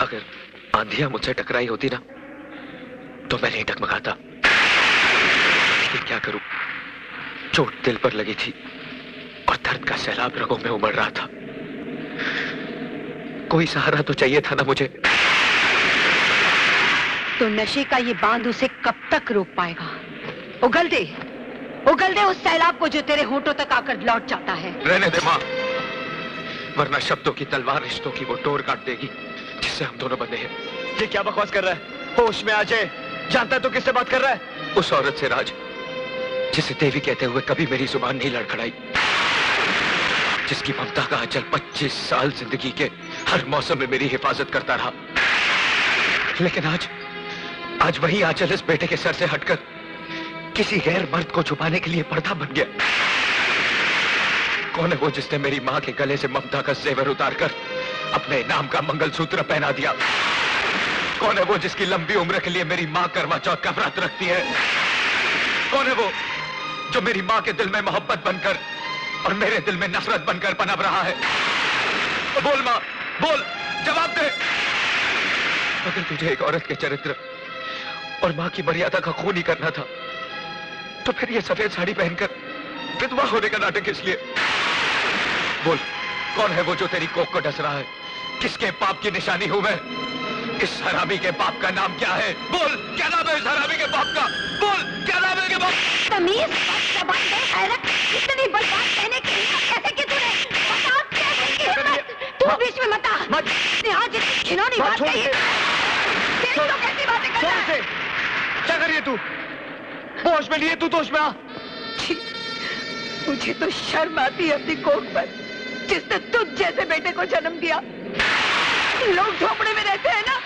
अगर आंधियां मुझसे टकराई होती ना तो मैं नहीं डगमगाता, लेकिन क्या करूं, चोट दिल पर लगी थी और दर्द का सैलाब रगों में उमड़ रहा था। कोई सहारा तो चाहिए था ना मुझे। तो नशे का ये बांध उसे कब तक रोक पाएगा? उगल दे उस सैलाब को जो तेरे होठों तक आकर लौट जाता है। रहने दे माँ, वरना शब्दों की तलवार रिश्तों की वो डोर काट देगी जिससे हम दोनों बंधे हैं। ये क्या बकवास कर रहा है? होश में आ जाए। जानता है तो किससे बात कर रहा है? उस औरत से राज, जिसे देवी कहते हुए कभी मेरी जुबान नहीं लड़खड़ाई, जिसकी ममता का आंचल 25 साल जिंदगी के हर मौसम में मेरी हिफाजत करता रहा। लेकिन आज वही आंचल इस बेटे के सर से हटकर किसी गैर मर्द को छुपाने के लिए पर्दा बन गया। कौन है वो जिसने मेरी मां के गले से ममता का जेवर उतारकर अपने नाम का मंगलसूत्र पहना दिया? कौन है वो जिसकी लंबी उम्र के लिए मेरी मां करवा चौथ का व्रत रखती है? कौन है वो जो मेरी मां के दिल में मोहब्बत बनकर और मेरे दिल में नफरत बनकर पनप रहा है? बोल मां, बोल, जवाब दे। अगर तुझे एक औरत के चरित्र और मां की मर्यादा का खून ही करना था तो फिर ये सफेद साड़ी पहनकर विधवा होने का नाटक किस लिए? बोल, कौन है वो जो तेरी कोख को डस रहा है? किसके पाप की निशानी हूं मैं? इस हरामी के बाप का नाम क्या है? बोल, क्या नाम है इस हरामी के बाप का? बोल, क्या नाम है के बाप? तमीज, जबान दे, गैरत, इतनी बड़ी बात कहने की हिम्मत कैसे की तूने? बता कैसे की हिम्मत? तू बीच में मत आ। आज इतनी घिनौनी बात कही है। देख तो कैसी बातें कर रहा है। क्या कर रही है तू? होश में नहीं है तू तो होश में आ। मुझे तो शर्म आती है अपनी कोख पर, जिसने तुझ जैसे बेटे को जन्म दिया। लोग झोपड़े में रहते हैं ना,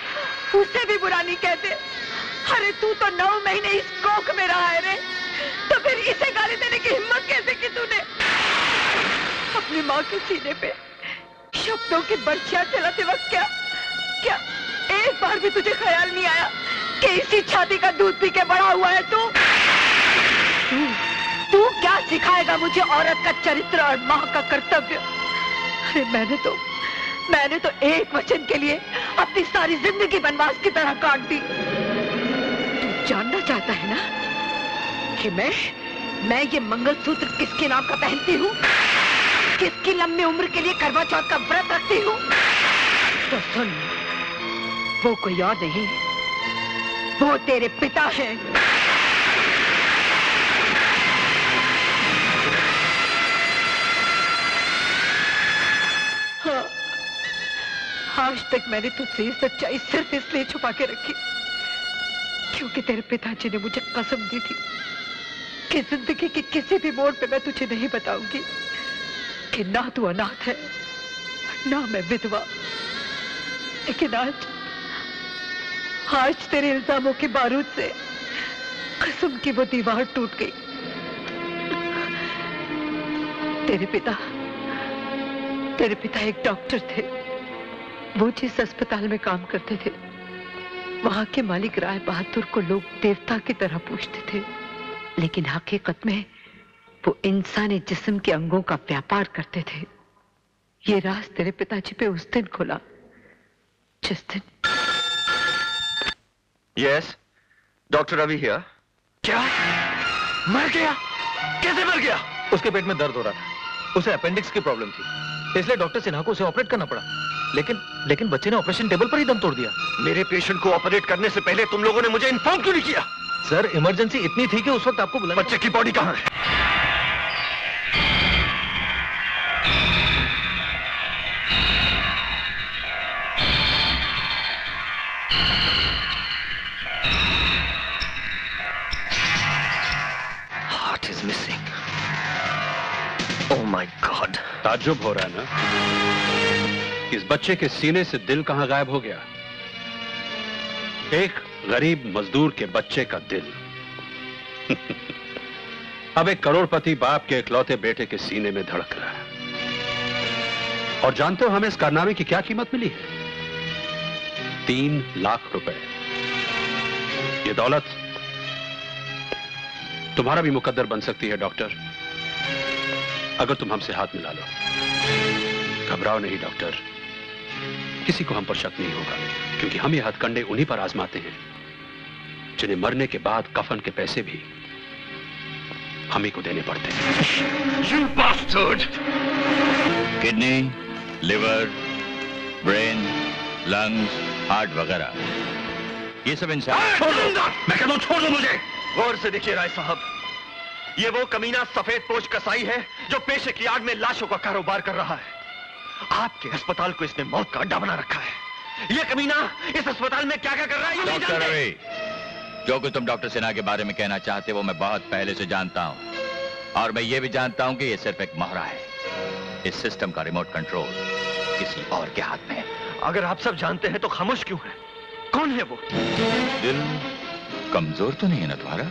उससे भी बुरा नहीं कहते। अरे तू तो 9 महीने इस कोख में रहा है रे, तो फिर इसे गाली देने की हिम्मत कैसे की तूने? अपनी माँ के सीने पे शब्दों की बर्छियां चलाते वक्त क्या एक बार भी तुझे ख्याल नहीं आया कि इसी छाती का दूध पी के बड़ा हुआ है तू क्या सिखाएगा मुझे औरत का चरित्र और माँ का कर्तव्य? अरे मैंने तो एक वचन के लिए अपनी सारी जिंदगी वनवास की तरह काट दी। तू जानना चाहता है ना कि मैं ये मंगलसूत्र किसके नाम का पहनती हूँ, किसकी लंबी उम्र के लिए करवा चौथ का व्रत रखती हूँ? तो सुन, वो कोई और नहीं, वो तेरे पिता हैं। हाँ, आज तक मैंने तुझसे ये सच्चाई सिर्फ इसलिए छुपा के रखी क्योंकि तेरे पिताजी ने मुझे कसम दी थी कि जिंदगी के किसी भी मोड़ पे मैं तुझे नहीं बताऊंगी कि ना तू अनाथ है ना मैं विधवा। लेकिन आज तेरे इल्जामों के बारूद से कसम की वो दीवार टूट गई। तेरे पिता एक डॉक्टर थे। वो जिस अस्पताल में काम करते थे वहां के मालिक राय बहादुर को लोग देवता की तरह पूजते थे, लेकिन हकीकत में वो इंसानी जिस्म के अंगों का व्यापार करते थे। ये राज तेरे पिताजी पे उस दिन खुला जिस दिन। Yes, doctor Ravi here. क्या? मर गया? कैसे मर गया? उसके पेट में दर्द हो रहा था, उसे अपेंडिक्स की प्रॉब्लम थी, इसलिए डॉक्टर सिन्हा को उसे ऑपरेट करना पड़ा। लेकिन बच्चे ने ऑपरेशन टेबल पर ही दम तोड़ दिया। मेरे पेशेंट को ऑपरेट करने से पहले तुम लोगों ने मुझे इन्फॉर्म क्यों नहीं किया? सर, इमरजेंसी इतनी थी कि उस वक्त आपको बुलाया। बच्चे की बॉडी कहां है? Heart is missing. Oh my God. ताज्जुब हो रहा है ना? इस बच्चे के सीने से दिल कहां गायब हो गया? एक गरीब मजदूर के बच्चे का दिल अब एक करोड़पति बाप के इकलौते बेटे के सीने में धड़क रहा है। और जानते हो हमें इस कारनामे की क्या कीमत मिली है? 3 लाख रुपए। ये दौलत तुम्हारा भी मुकद्दर बन सकती है डॉक्टर, अगर तुम हमसे हाथ मिला लो। घबराओ नहीं डॉक्टर, किसी को हम पर शक नहीं होगा, क्योंकि हम ये हथकंडे उन्हीं पर आजमाते हैं जिन्हें मरने के बाद कफन के पैसे भी हम ही को देने पड़ते हैं। You bastard! Kidney, liver, brain, lungs, heart वगैरह, ये सब इंसान। छोड़ दो! मैं कहता हूं छोड़ दो मुझे। गौर से देखिए राय साहब, ये वो कमीना सफेद पोश कसाई है जो पेशे की आड़ में लाशों का कारोबार कर रहा है। आपके अस्पताल को इसने मौत का अड्डा बना रखा है। ये कमीना इस अस्पताल में क्या क्या कर रहा है ये नहीं डॉक्टर जानते। रवि, जो कुछ तुम डॉक्टर सिन्हा के बारे में कहना चाहते वो मैं बहुत पहले से जानता हूं, और मैं ये भी जानता हूं कि ये सिर्फ एक मोहरा है। इस सिस्टम का रिमोट कंट्रोल किसी और के हाथ में है। अगर आप सब जानते हैं तो खामोश क्यों है? कौन है वो? दिल कमजोर तो नहीं है ना तुम्हारा?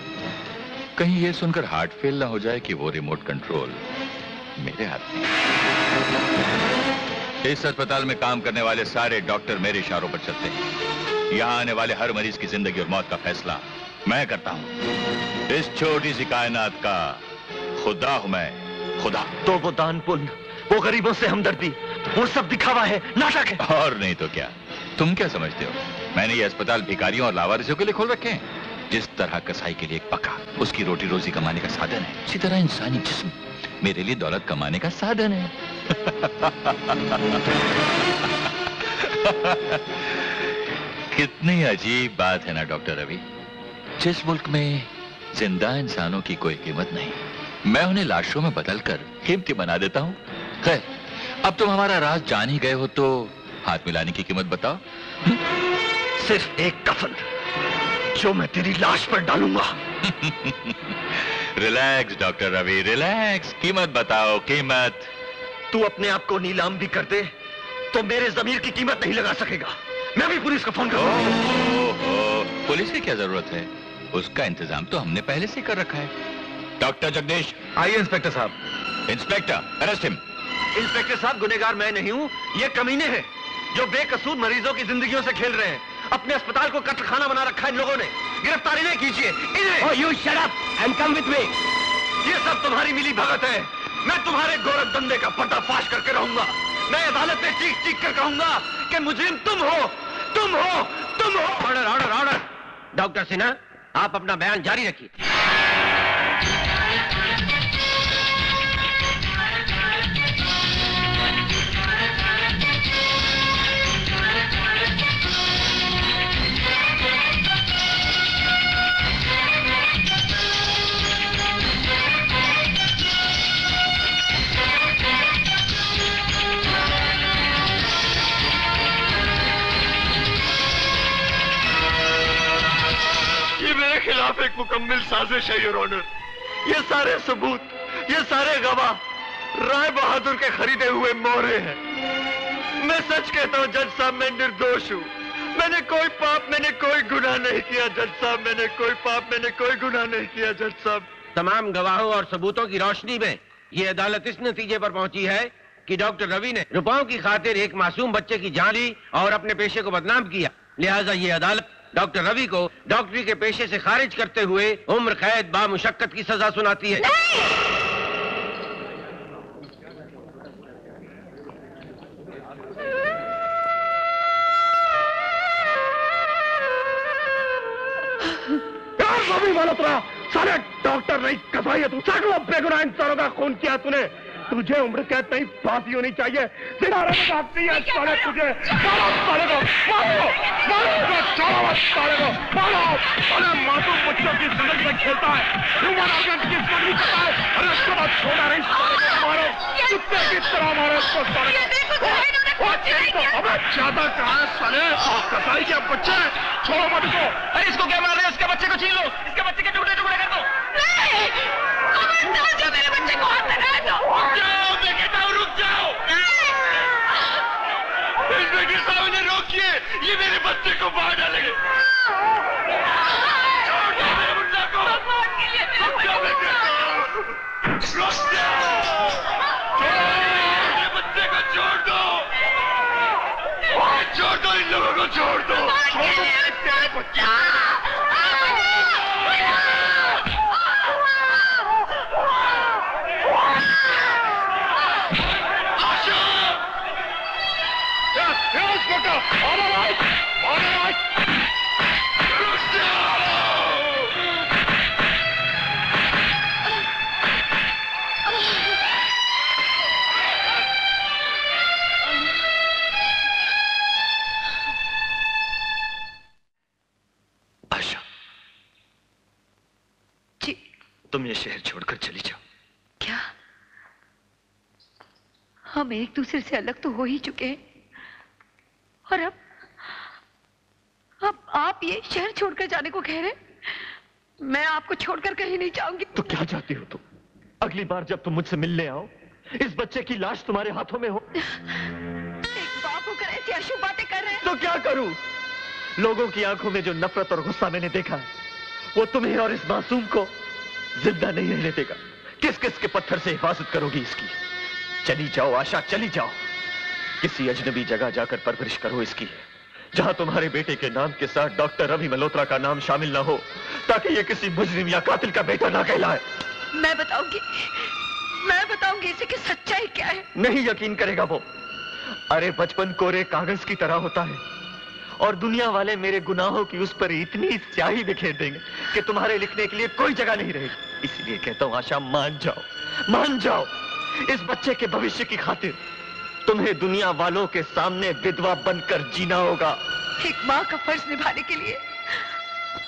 कहीं ये सुनकर हार्ट फेल ना हो जाए कि वो रिमोट कंट्रोल मेरे हाथ में। इस अस्पताल में काम करने वाले सारे डॉक्टर मेरे इशारों पर चलते हैं। यहाँ आने वाले हर मरीज की जिंदगी और मौत का फैसला मैं करता हूँ। इस छोटी सी कायनात का खुदा हूं मैं, खुदा। तो वो दान पुण्य, वो गरीबों से हमदर्दी, वो सब दिखावा है, नाटक है। और नहीं तो क्या। तुम क्या समझते हो मैंने ये अस्पताल भिखारियों और लावारिसों के लिए खोल रखे हैं? जिस तरह कसाई के लिए एक पका उसकी रोटी रोजी कमाने का साधन है, इसी तरह इंसानी जिस्म मेरे लिए दौलत कमाने का साधन है। कितनी अजीब बात है ना डॉक्टर रवि। जिस मुल्क में जिंदा इंसानों की कोई कीमत नहीं, मैं उन्हें लाशों में बदलकर कीमती बना देता हूं। खैर, अब तुम हमारा राज जान ही गए हो तो हाथ मिलाने की कीमत बताओ। सिर्फ एक कफन जो मैं तेरी लाश पर डालूंगा। Relax doctor Ravi, relax. कीमत बताओ, कीमत। तू अपने आप को नीलाम भी कर दे तो मेरे जमीर की कीमत नहीं लगा सकेगा। मैं भी पुलिस को फोन करूंगा। पुलिस की क्या जरूरत है? उसका इंतजाम तो हमने पहले से कर रखा है। डॉक्टर जगदीश। आइए इंस्पेक्टर साहब। Inspector, arrest him. इंस्पेक्टर साहब, गुनहगार मैं नहीं हूँ, ये कमीने हैं जो बेकसूर मरीजों की जिंदगियों से खेल रहे हैं। अपने अस्पताल को कत्लखाना बना रखा है इन लोगों ने। गिरफ्तारी नहीं कीजिए इन्हें। Oh, you shut up and come with me. ये सब तुम्हारी मिली भगत है। मैं तुम्हारे गोरख धंधे का पर्दाफाश करके रहूंगा। मैं अदालत में चीख चीख कर कहूंगा कि मुजरिम तुम हो, तुम हो, तुम हो। Order, order, order. Doctor Sinha, आप अपना बयान जारी रखिए। खिलाफ एक मुकम्मल साजिश है योर ऑनर। ये सारे सबूत, ये सारे गवाह राय बहादुर के खरीदे हुए मोहरे हैं। मैं सच कहता हूँ जज साहब, मैं निर्दोष हूँ। मैंने कोई पाप, मैंने कोई गुनाह नहीं किया जज साहब। मैंने कोई पाप, मैंने कोई गुनाह नहीं किया जज साहब। तमाम गवाहों और सबूतों की रोशनी में ये अदालत इस नतीजे पर पहुंची है कि डॉक्टर रवि ने रुपयों की खातिर एक मासूम बच्चे की जान ली और अपने पेशे को बदनाम किया। लिहाजा ये अदालत डॉक्टर रवि को डॉक्टरी के पेशे से खारिज करते हुए उम्र कैद बामुशक्कत की सजा सुनाती है। सारे डॉक्टर नहीं कसाई है तू। सैकड़ों बेगुनाह इंसानों का खून किया तूने। तुझे उम्र कैद नहीं, फांसी होनी चाहिए। तुझे साले तुझे साले को मारो, साले को मारो। अरे मासूम बच्चों की जिंदगी में खेलता है, ह्यूमन ऑर्गन की स्टडी करता है। अरे उसको बात छोड़ा नहीं, साले को मारो, कुत्ते की तरह मारो उसको साले को। अबे ज्यादा कहा है साले, कसाई के बच्चे छोड़ो मत को। अरे इसको क्या मार रहे हैं? इसके बच्चे को छीन लो, इसके बच्चे के टुकड़े टुकड़े कर दो। नहीं, मेरे बच्चे को हाथ लगा दो। रुक जाओ, मैं कहता हूँ रुक जाओ। इंस्पेक्टर साहब ने रोकिए, ये मेरे बच्चे को मार डालेंगे। छोड़ दो मेरे मुन्ना को। रुक जाओ, मैं कहता हूँ रुक जाओ। मेरे बच्चे को छोड़ दो, छोड़ दो, इन लोगों को छोड़ दो। छोड़ दो तेरे बच्चे। आशा, जी। तुम ये शहर छोड़कर चली जाओ। क्या? हम एक दूसरे से अलग तो हो ही चुके हैं, और अब आप ये शहर छोड़कर जाने को कह रहे? मैं आपको छोड़कर कहीं नहीं जाऊंगी। तो क्या चाहती हो तुम? अगली बार जब तुम मुझसे मिलने आओ, इस बच्चे की लाश तुम्हारे हाथों में हो। एक बाप होकर ऐसी अशुभ बातें कर रहे हैं। तो क्या करूं? लोगों की आंखों में जो नफरत और गुस्सा मैंने देखा है, वो तुम्हें और इस मासूम को जिंदा नहीं रहने देगा। किस किस के पत्थर से हिफाजत करोगी इसकी? चली जाओ आशा, चली जाओ। किसी अजनबी जगह जाकर परवरिश करो इसकी, जहां तुम्हारे बेटे के नाम के साथ डॉक्टर रवि मल्होत्रा का नाम शामिल ना हो, ताकि ये किसी मुजरिम या कातिल का बेटा ना कहलाए। मैं बताऊंगी इसे कि सच्चाई क्या है। नहीं यकीन करेगा वो। अरे बचपन कोरे कागज की तरह होता है, और दुनिया वाले मेरे गुनाहों की उस पर इतनी स्याही बिखेर देंगे कि तुम्हारे लिखने के लिए कोई जगह नहीं रहेगी। इसलिए कहता हूं आशा, मान जाओ, मान जाओ। इस बच्चे के भविष्य की खातिर तुम्हें दुनिया वालों के सामने विधवा बनकर जीना होगा। एक माँ का फर्ज निभाने के लिए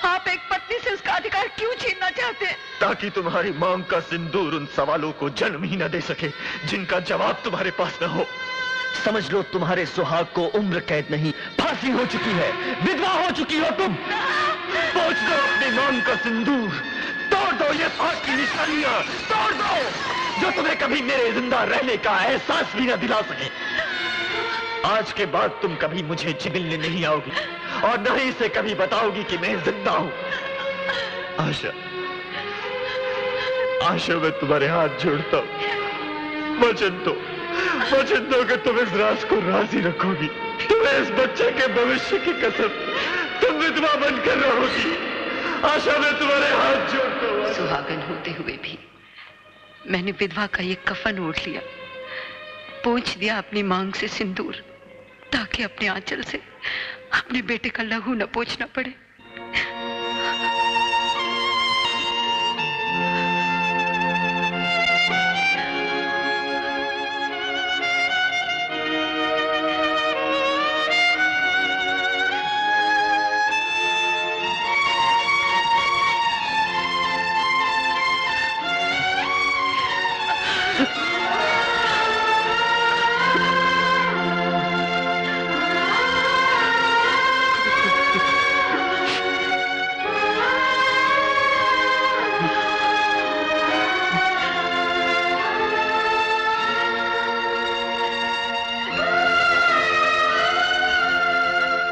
आप एक पत्नी से उसका अधिकार क्यों छीनना चाहते हैं? ताकि तुम्हारी मांग का सिंदूर उन सवालों को जन्म ही न दे सके जिनका जवाब तुम्हारे पास न हो। समझ लो तुम्हारे सुहाग को उम्र कैद नहीं, फांसी हो चुकी है, विधवा हो चुकी हो तुम। पहुंच दो अपने मांग का सिंदूर, तोड़ दो ये फांस की निशानियां, तोड़ दो जो तुम्हें कभी मेरे जिंदा रहने का एहसास भी न दिला सके। आज के बाद तुम कभी मुझे मिलने नहीं आओगी, और न ही इसे कभी बताओगी कि मैं जिंदा हूं। आशा, आशा, मैं तुम्हारे हाथ जोड़ता हूं। वचन दो कि तुम इस राज को राजी रखोगी। तुम्हें इस बच्चे के भविष्य की कसम, तुम विधवा बनकर रहोगी। आशा, मैं तुम्हारे हाथ जोड़ता हूं। सुहागन होते हुए भी मैंने विधवा का ये कफन ओढ़ लिया, पोंछ दिया अपनी मांग से सिंदूर, ताकि अपने आंचल से अपने बेटे का लहू न पोंछना पड़े।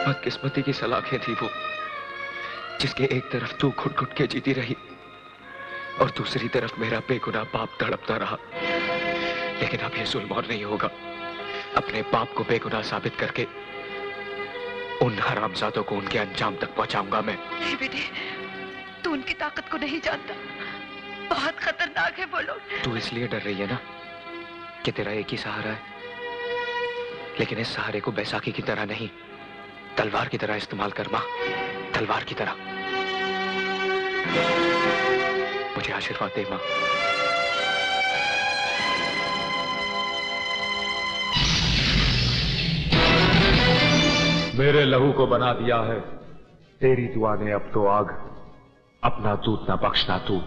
बदकिस्मती की सलाखें थी वो, जिसके एक तरफ तू घुट घुट के जीती रही और दूसरी तरफ मेरा बेगुनाह बाप तड़पता रहा। लेकिन अब ये जुल्म और नहीं होगा। अपने बाप को बेगुनाह साबित करके उन हरामजादों को उनके अंजाम तक पहुंचाऊंगा मैं। नहीं बेटे, तू उनकी ताकत को नहीं जानता। बहुत खतरनाक है वो लोग। तू इसलिए डर रही है ना कि तेरा एक ही सहारा है, लेकिन इस सहारे को बैसाखी की तरह नहीं, तलवार की तरह इस्तेमाल कर मां, तलवार की तरह। मुझे आशीर्वाद दे मां। मेरे लहू को बना दिया है तेरी दुआ ने अब तो आग, अपना दूध ना बख्शना तू,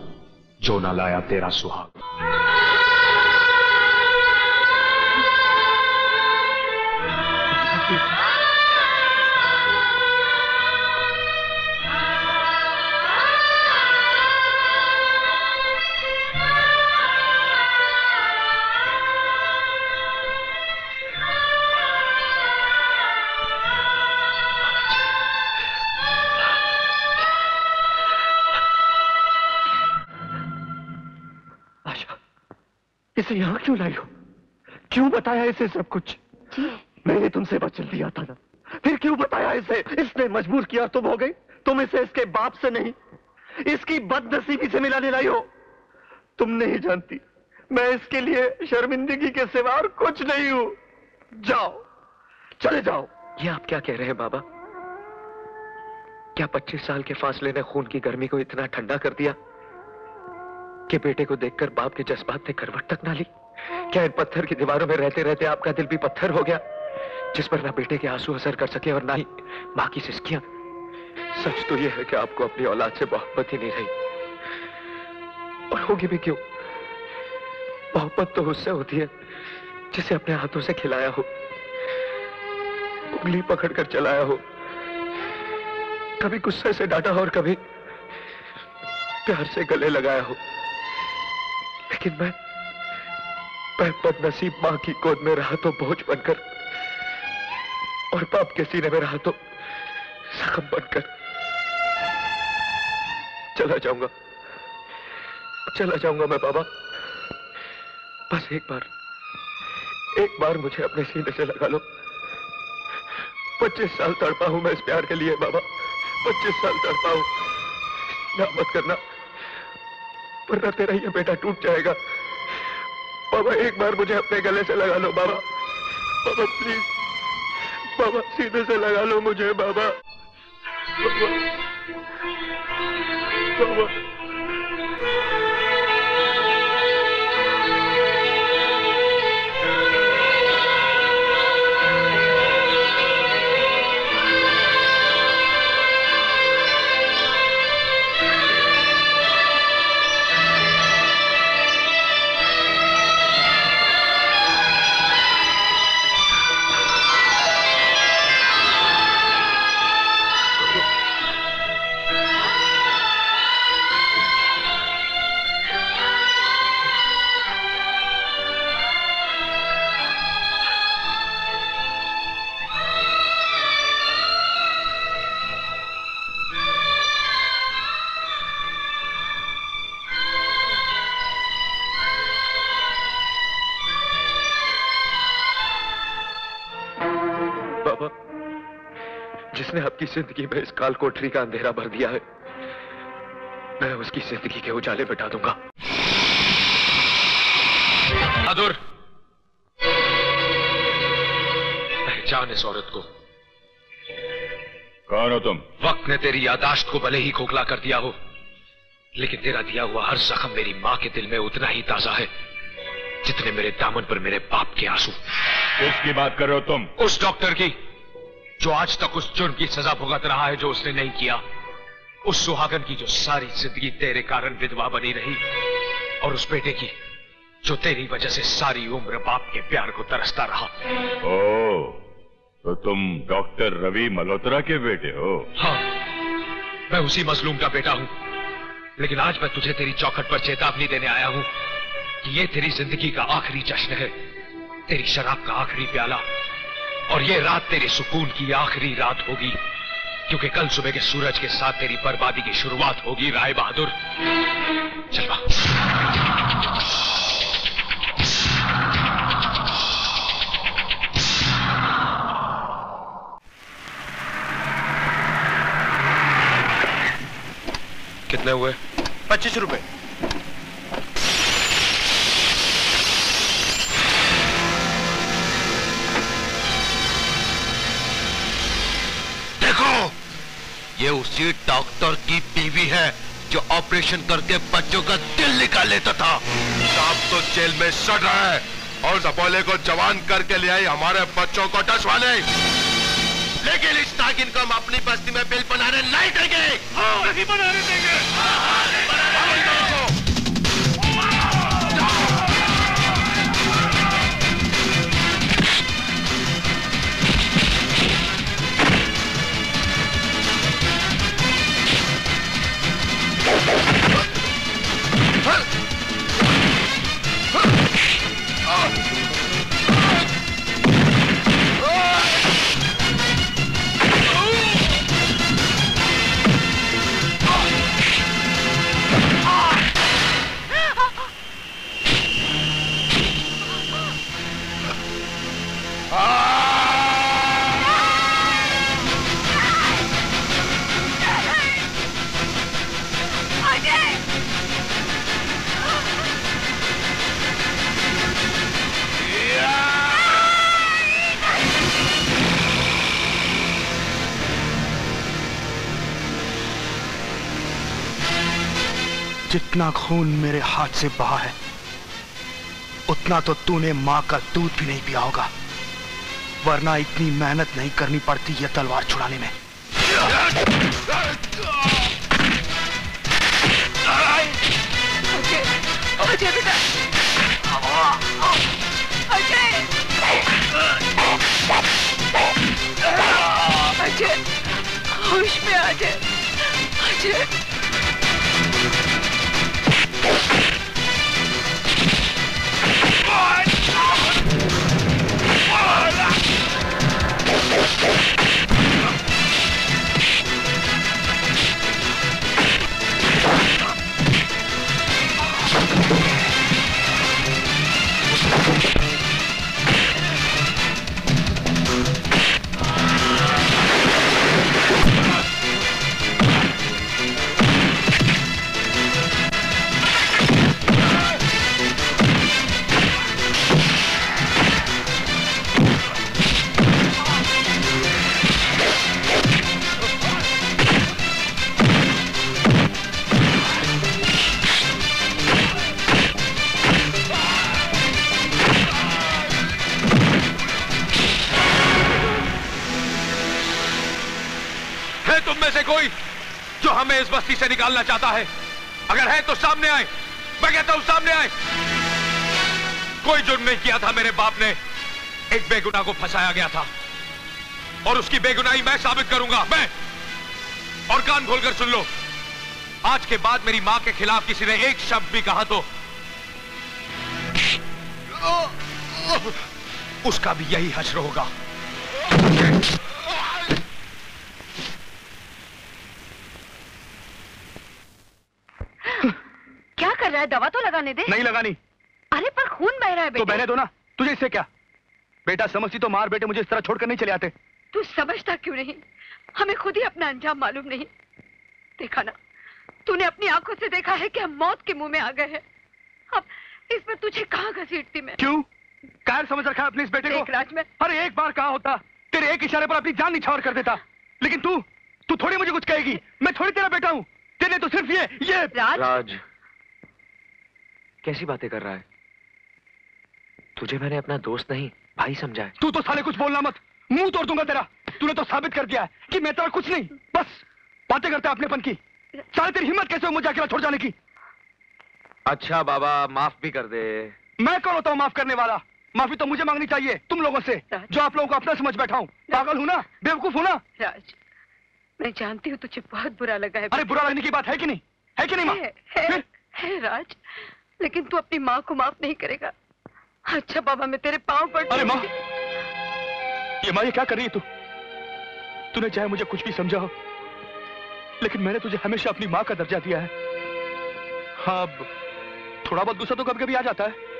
जो ना लाया तेरा सुहाग। इसे यहां क्यों लाई हो? क्यों बताया इसे सब कुछ? मैंने तुमसे वचन दिया था ना, फिर क्यों बताया इसे? इसने मजबूर किया, तुम हो गई। तुम इसे इसके बाप से नहीं, इसकी बदनसीबी से मिलाने लाई हो। तुम नहीं जानती, मैं इसके लिए शर्मिंदगी के सिवा और कुछ नहीं हूं। जाओ, चले जाओ। ये आप क्या कह रहे हैं बाबा? क्या 25 साल के फासले ने खून की गर्मी को इतना ठंडा कर दिया कि बेटे को देखकर बाप के जज्बात ने करवट तक ना ली? क्या इन पत्थर की दीवारों में रहते रहते आपका दिल भी पत्थर हो गया, जिस पर ना बेटे के आंसू असर कर सके और ना ही मां की सिसकियां? सच तो यह है कि आपको अपनी औलाद से मोहब्बत ही नहीं रही, और होगी भी क्यों? मोहब्बत तो उससे होती है जिसे अपने हाथों से खिलाया हो, उंगली पकड़कर चलाया हो, कभी गुस्से से डांटा हो और कभी प्यार से गले लगाया हो। लेकिन मैं बदनसीब मां की गोद में रहा तो बोझ बनकर, और बाप के सीने में रहा तो जख्म बनकर। चला जाऊंगा मैं बाबा। बस एक बार मुझे अपने सीने से लगा लो। 25 साल तड़पा हूं मैं इस प्यार के लिए बाबा, 25 साल तड़पा हूं। ना मत करना, वरना तेरा ये बेटा टूट जाएगा। बाबा एक बार मुझे अपने गले से लगा लो बाबा, बाबा प्लीज, बाबा सीने से लगा लो मुझे बाबा, बाबा, बाबा। जिसने आपकी जिंदगी में इस काल कोठरी का अंधेरा भर दिया है, मैं उसकी जिंदगी के उजाले बिठा दूंगा। बहादुर, पहचान इस औरत को। कौन हो तुम? वक्त ने तेरी यादाश्त को भले ही खोखला कर दिया हो, लेकिन तेरा दिया हुआ हर जख्म मेरी मां के दिल में उतना ही ताजा है जितने मेरे दामन पर मेरे बाप के आंसू। किसकी बात कर रहे हो तुम? उस डॉक्टर की जो आज तक उस जुर्म की सजा भुगत रहा है जो उसने नहीं किया। उस सुहागन की जो सारी जिंदगी तेरे कारण विधवा बनी रही, और उस बेटे की जो तेरी वजह से सारी उम्र बाप के प्यार को तरसता रहा। ओह, तो तुम डॉक्टर रवि मल्होत्रा के बेटे हो? हाँ, मैं उसी मजलूम का बेटा हूं। लेकिन आज मैं तुझे तेरी चौखट पर चेतावनी देने आया हूं कि ये तेरी जिंदगी का आखिरी जश्न है, तेरी शराब का आखिरी प्याला, और ये रात तेरे सुकून की आखिरी रात होगी, क्योंकि कल सुबह के सूरज के साथ तेरी बर्बादी की शुरुआत होगी। राय बहादुर, चल बा। कितने हुए? 25 रुपए। ये उसी डॉक्टर की बीवी है जो ऑपरेशन करके बच्चों का दिल निकाल लेता था। सांप तो जेल में सड़ रहा है और सपोले को जवान करके ले आई हमारे बच्चों को डसवाने। लेकिन इस नागिन को हम अपनी बस्ती में बिल बनाने नहीं देंगे। नहीं बनाने देंगे। जितना खून मेरे हाथ से बहा है उतना तो तूने मां का दूध भी नहीं पिया होगा, वरना इतनी मेहनत नहीं करनी पड़ती ये तलवार छुड़ाने में। अजय बेटा, अजय, अजय, होश में आ जाए, अजय। कोई जो हमें इस बस्ती से निकालना चाहता है, अगर है तो सामने आए। मैं कहता हूं सामने आए। कोई जुर्म नहीं किया था मेरे बाप ने, एक बेगुनाह को फंसाया गया था और उसकी बेगुनाही मैं साबित करूंगा, मैं। और कान खोलकर सुन लो, आज के बाद मेरी मां के खिलाफ किसी ने एक शब्द भी कहा तो उसका भी यही हश्र होगा। क्या कर रहा है? दवा तो लगाने दे। नहीं लगानी। अरे पर खून बह रहा है बेटे। तो बहने दो ना, तुझे इससे क्या? बेटा समझती तो मार बेटे मुझे इस तरह छोड़कर नहीं चले आते। तू समझता क्यों नहीं? हमें खुद ही अपना अंजाम मालूम नहीं। देखा ना, तूने अपनी आंखों से देखा है कि हम मौत के मुंह में आ गए हैं। अब इसमें तुझे कहाँ घसीटती मैं? क्यों? कायर समझ रखा है अपने इस बेटे को? राज में अरे एक बार कहा होता, तेरे एक इशारे पर अपनी जान निछावर कर देता। लेकिन तू थोड़ी मुझे कुछ कहेगी। मैं थोड़ी तेरा बेटा हूँ। तेने तो सिर्फ ये राज कैसी बातें कर रहा है? तुझे मैंने अपना दोस्त नहीं भाई समझा है। तू तो साले कुछ बोलना मत, मुंह तोड़ दूंगा तेरा। तूने तो साबित कर दिया है कि मैं तेरा कुछ नहीं, बस बातें करता है अपनेपन की। साले तेरी हिम्मत कैसे हो मुझे अकेला छोड़ जाने की? अच्छा बाबा माफ भी कर दे। मैं कौन होता हूँ माफ करने वाला? माफी तो मुझे मांगनी चाहिए तुम लोगों से, जो आप लोगों को अपना समझ बैठा हूँ। पागल हूँ ना, बेवकूफ हूँ ना? राज, मैं जानती हूँ तुझे बहुत बुरा लगा है। अरे बुरा लगने की बात है कि नहीं? है कि नहीं माँ? है राज, लेकिन तू अपनी माँ को माफ नहीं करेगा। अच्छा बाबा, मैं तेरे पाँव पर। अरे माँ, ये माँ ये क्या कर रही है तू? तूने चाहे मुझे कुछ भी समझा हो, लेकिन मैंने तुझे हमेशा अपनी माँ का दर्जा दिया है। हाँ, थोड़ा बहुत गुस्सा तो कभी कभी आ जाता है,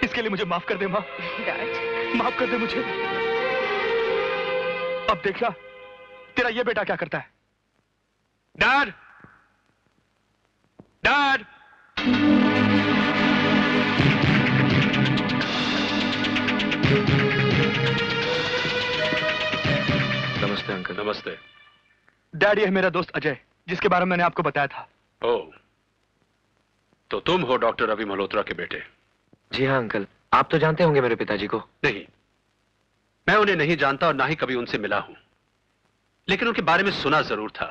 इसके लिए मुझे माफ कर दे माँ। राज, माफ कर दे मुझे। अब देखना तेरा ये बेटा क्या करता है। Dad, dad. नमस्ते अंकल। नमस्ते। डैड, ये है मेरा दोस्त अजय, जिसके बारे में मैंने आपको बताया था। ओह, तो तुम हो डॉक्टर रवि मल्होत्रा के बेटे? जी हाँ अंकल, आप तो जानते होंगे मेरे पिताजी को। नहीं, मैं उन्हें नहीं जानता और ना ही कभी उनसे मिला हूं, लेकिन उनके बारे में सुना जरूर था,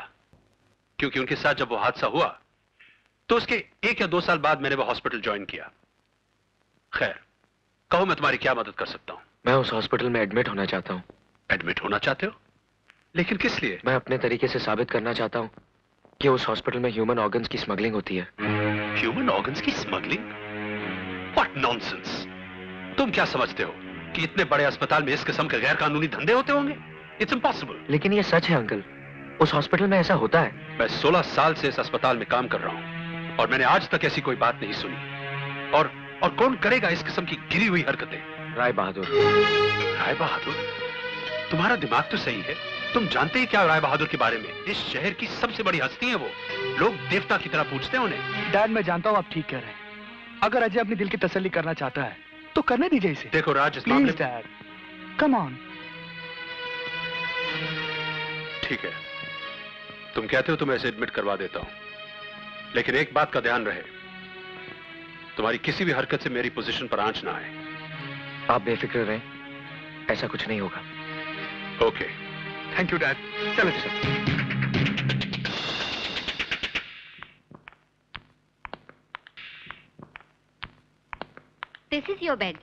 क्योंकि उनके साथ जब वो हादसा हुआ तो उसके 1 या 2 साल बाद मैंने वो हॉस्पिटल ज्वाइन किया। खैर, कहो मैं तुम्हारी क्या मदद कर सकता हूं? मैं उस हॉस्पिटल में एडमिट होना चाहता हूँ। एडमिट होना चाहते हो? लेकिन किस लिए? मैं अपने तरीके से साबित करना चाहता हूँ कि उस हॉस्पिटल में ह्यूमन ऑर्गन्स की स्मगलिंग होती है। ह्यूमन ऑर्गन्स की स्मगलिंग? What nonsense! तुम क्या समझते हो कि इतने बड़े अस्पताल में इस किस्म के गैर कानूनी धंधे होते होंगे? It's impossible. लेकिन ये सच है अंकल, उस हॉस्पिटल में ऐसा होता है। मैं 16 साल से इस अस्पताल में काम कर रहा हूं और मैंने आज तक ऐसी कोई बात नहीं सुनी। और कौन करेगा इस किस्म की गिरी हुई हरकतें? राय बहादुर। राय बहादुर? तुम्हारा दिमाग तो सही है, तुम जानते ही क्या राय बहादुर के बारे में? इस शहर की सबसे बड़ी हस्ती है वो, लोग देवता की तरह पूछते हैं उन्हें। डैड, मैं जानता हूँ आप ठीक कह रहे हैं। अगर अजय अपने दिल की तसल्ली करना चाहता है तो करने दीजिए इसे। देखो राज, इस प्लीज डैड, कम ऑन। ठीक है, तुम कहते हो तो मैं इसे एडमिट करवा देता हूं, लेकिन एक बात का ध्यान रहे, तुम्हारी किसी भी हरकत से मेरी पोजीशन पर आंच ना आए। आप बेफिक्र रहें, ऐसा कुछ नहीं होगा। ओके। Thank you dad. चलो sir. This is your bed.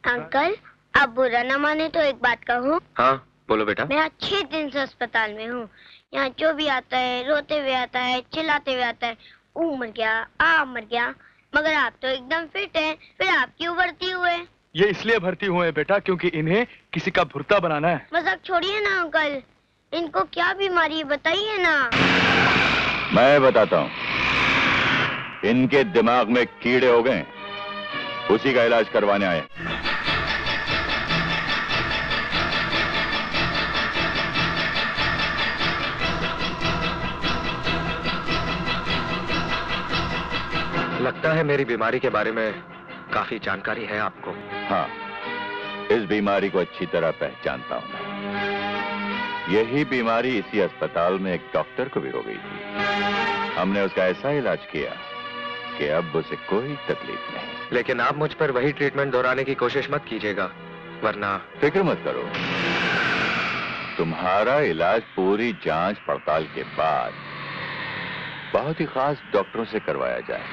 Uncle, आप बुरा न माने तो एक बात कहूँ। हाँ बोलो बेटा। मैं 6 दिन से अस्पताल में हूँ। यहाँ जो भी आता है रोते हुए आता है, चिल्लाते हुए आता है, मर गया, मर गया। मगर आप तो एकदम फिट हैं, फिर आप क्यों भर्ती हुए? ये इसलिए भर्ती हुए बेटा क्योंकि इन्हें किसी का भुर्ता बनाना है। मजाक छोड़िए ना अंकल, इनको क्या बीमारी है बताइए ना। मैं बताता हूँ, इनके दिमाग में कीड़े हो गए, उसी का इलाज करवाने आए। लगता है मेरी बीमारी के बारे में काफी जानकारी है आपको। हाँ, इस बीमारी को अच्छी तरह पहचानता हूँ मैं। यही बीमारी इसी अस्पताल में एक डॉक्टर को भी हो गई थी। हमने उसका ऐसा इलाज किया कि अब उसे कोई तकलीफ नहीं। लेकिन आप मुझ पर वही ट्रीटमेंट दोहराने की कोशिश मत कीजिएगा, वरना। फिक्र मत करो, तुम्हारा इलाज पूरी जांच पड़ताल के बाद बहुत ही खास डॉक्टरों से करवाया जाए।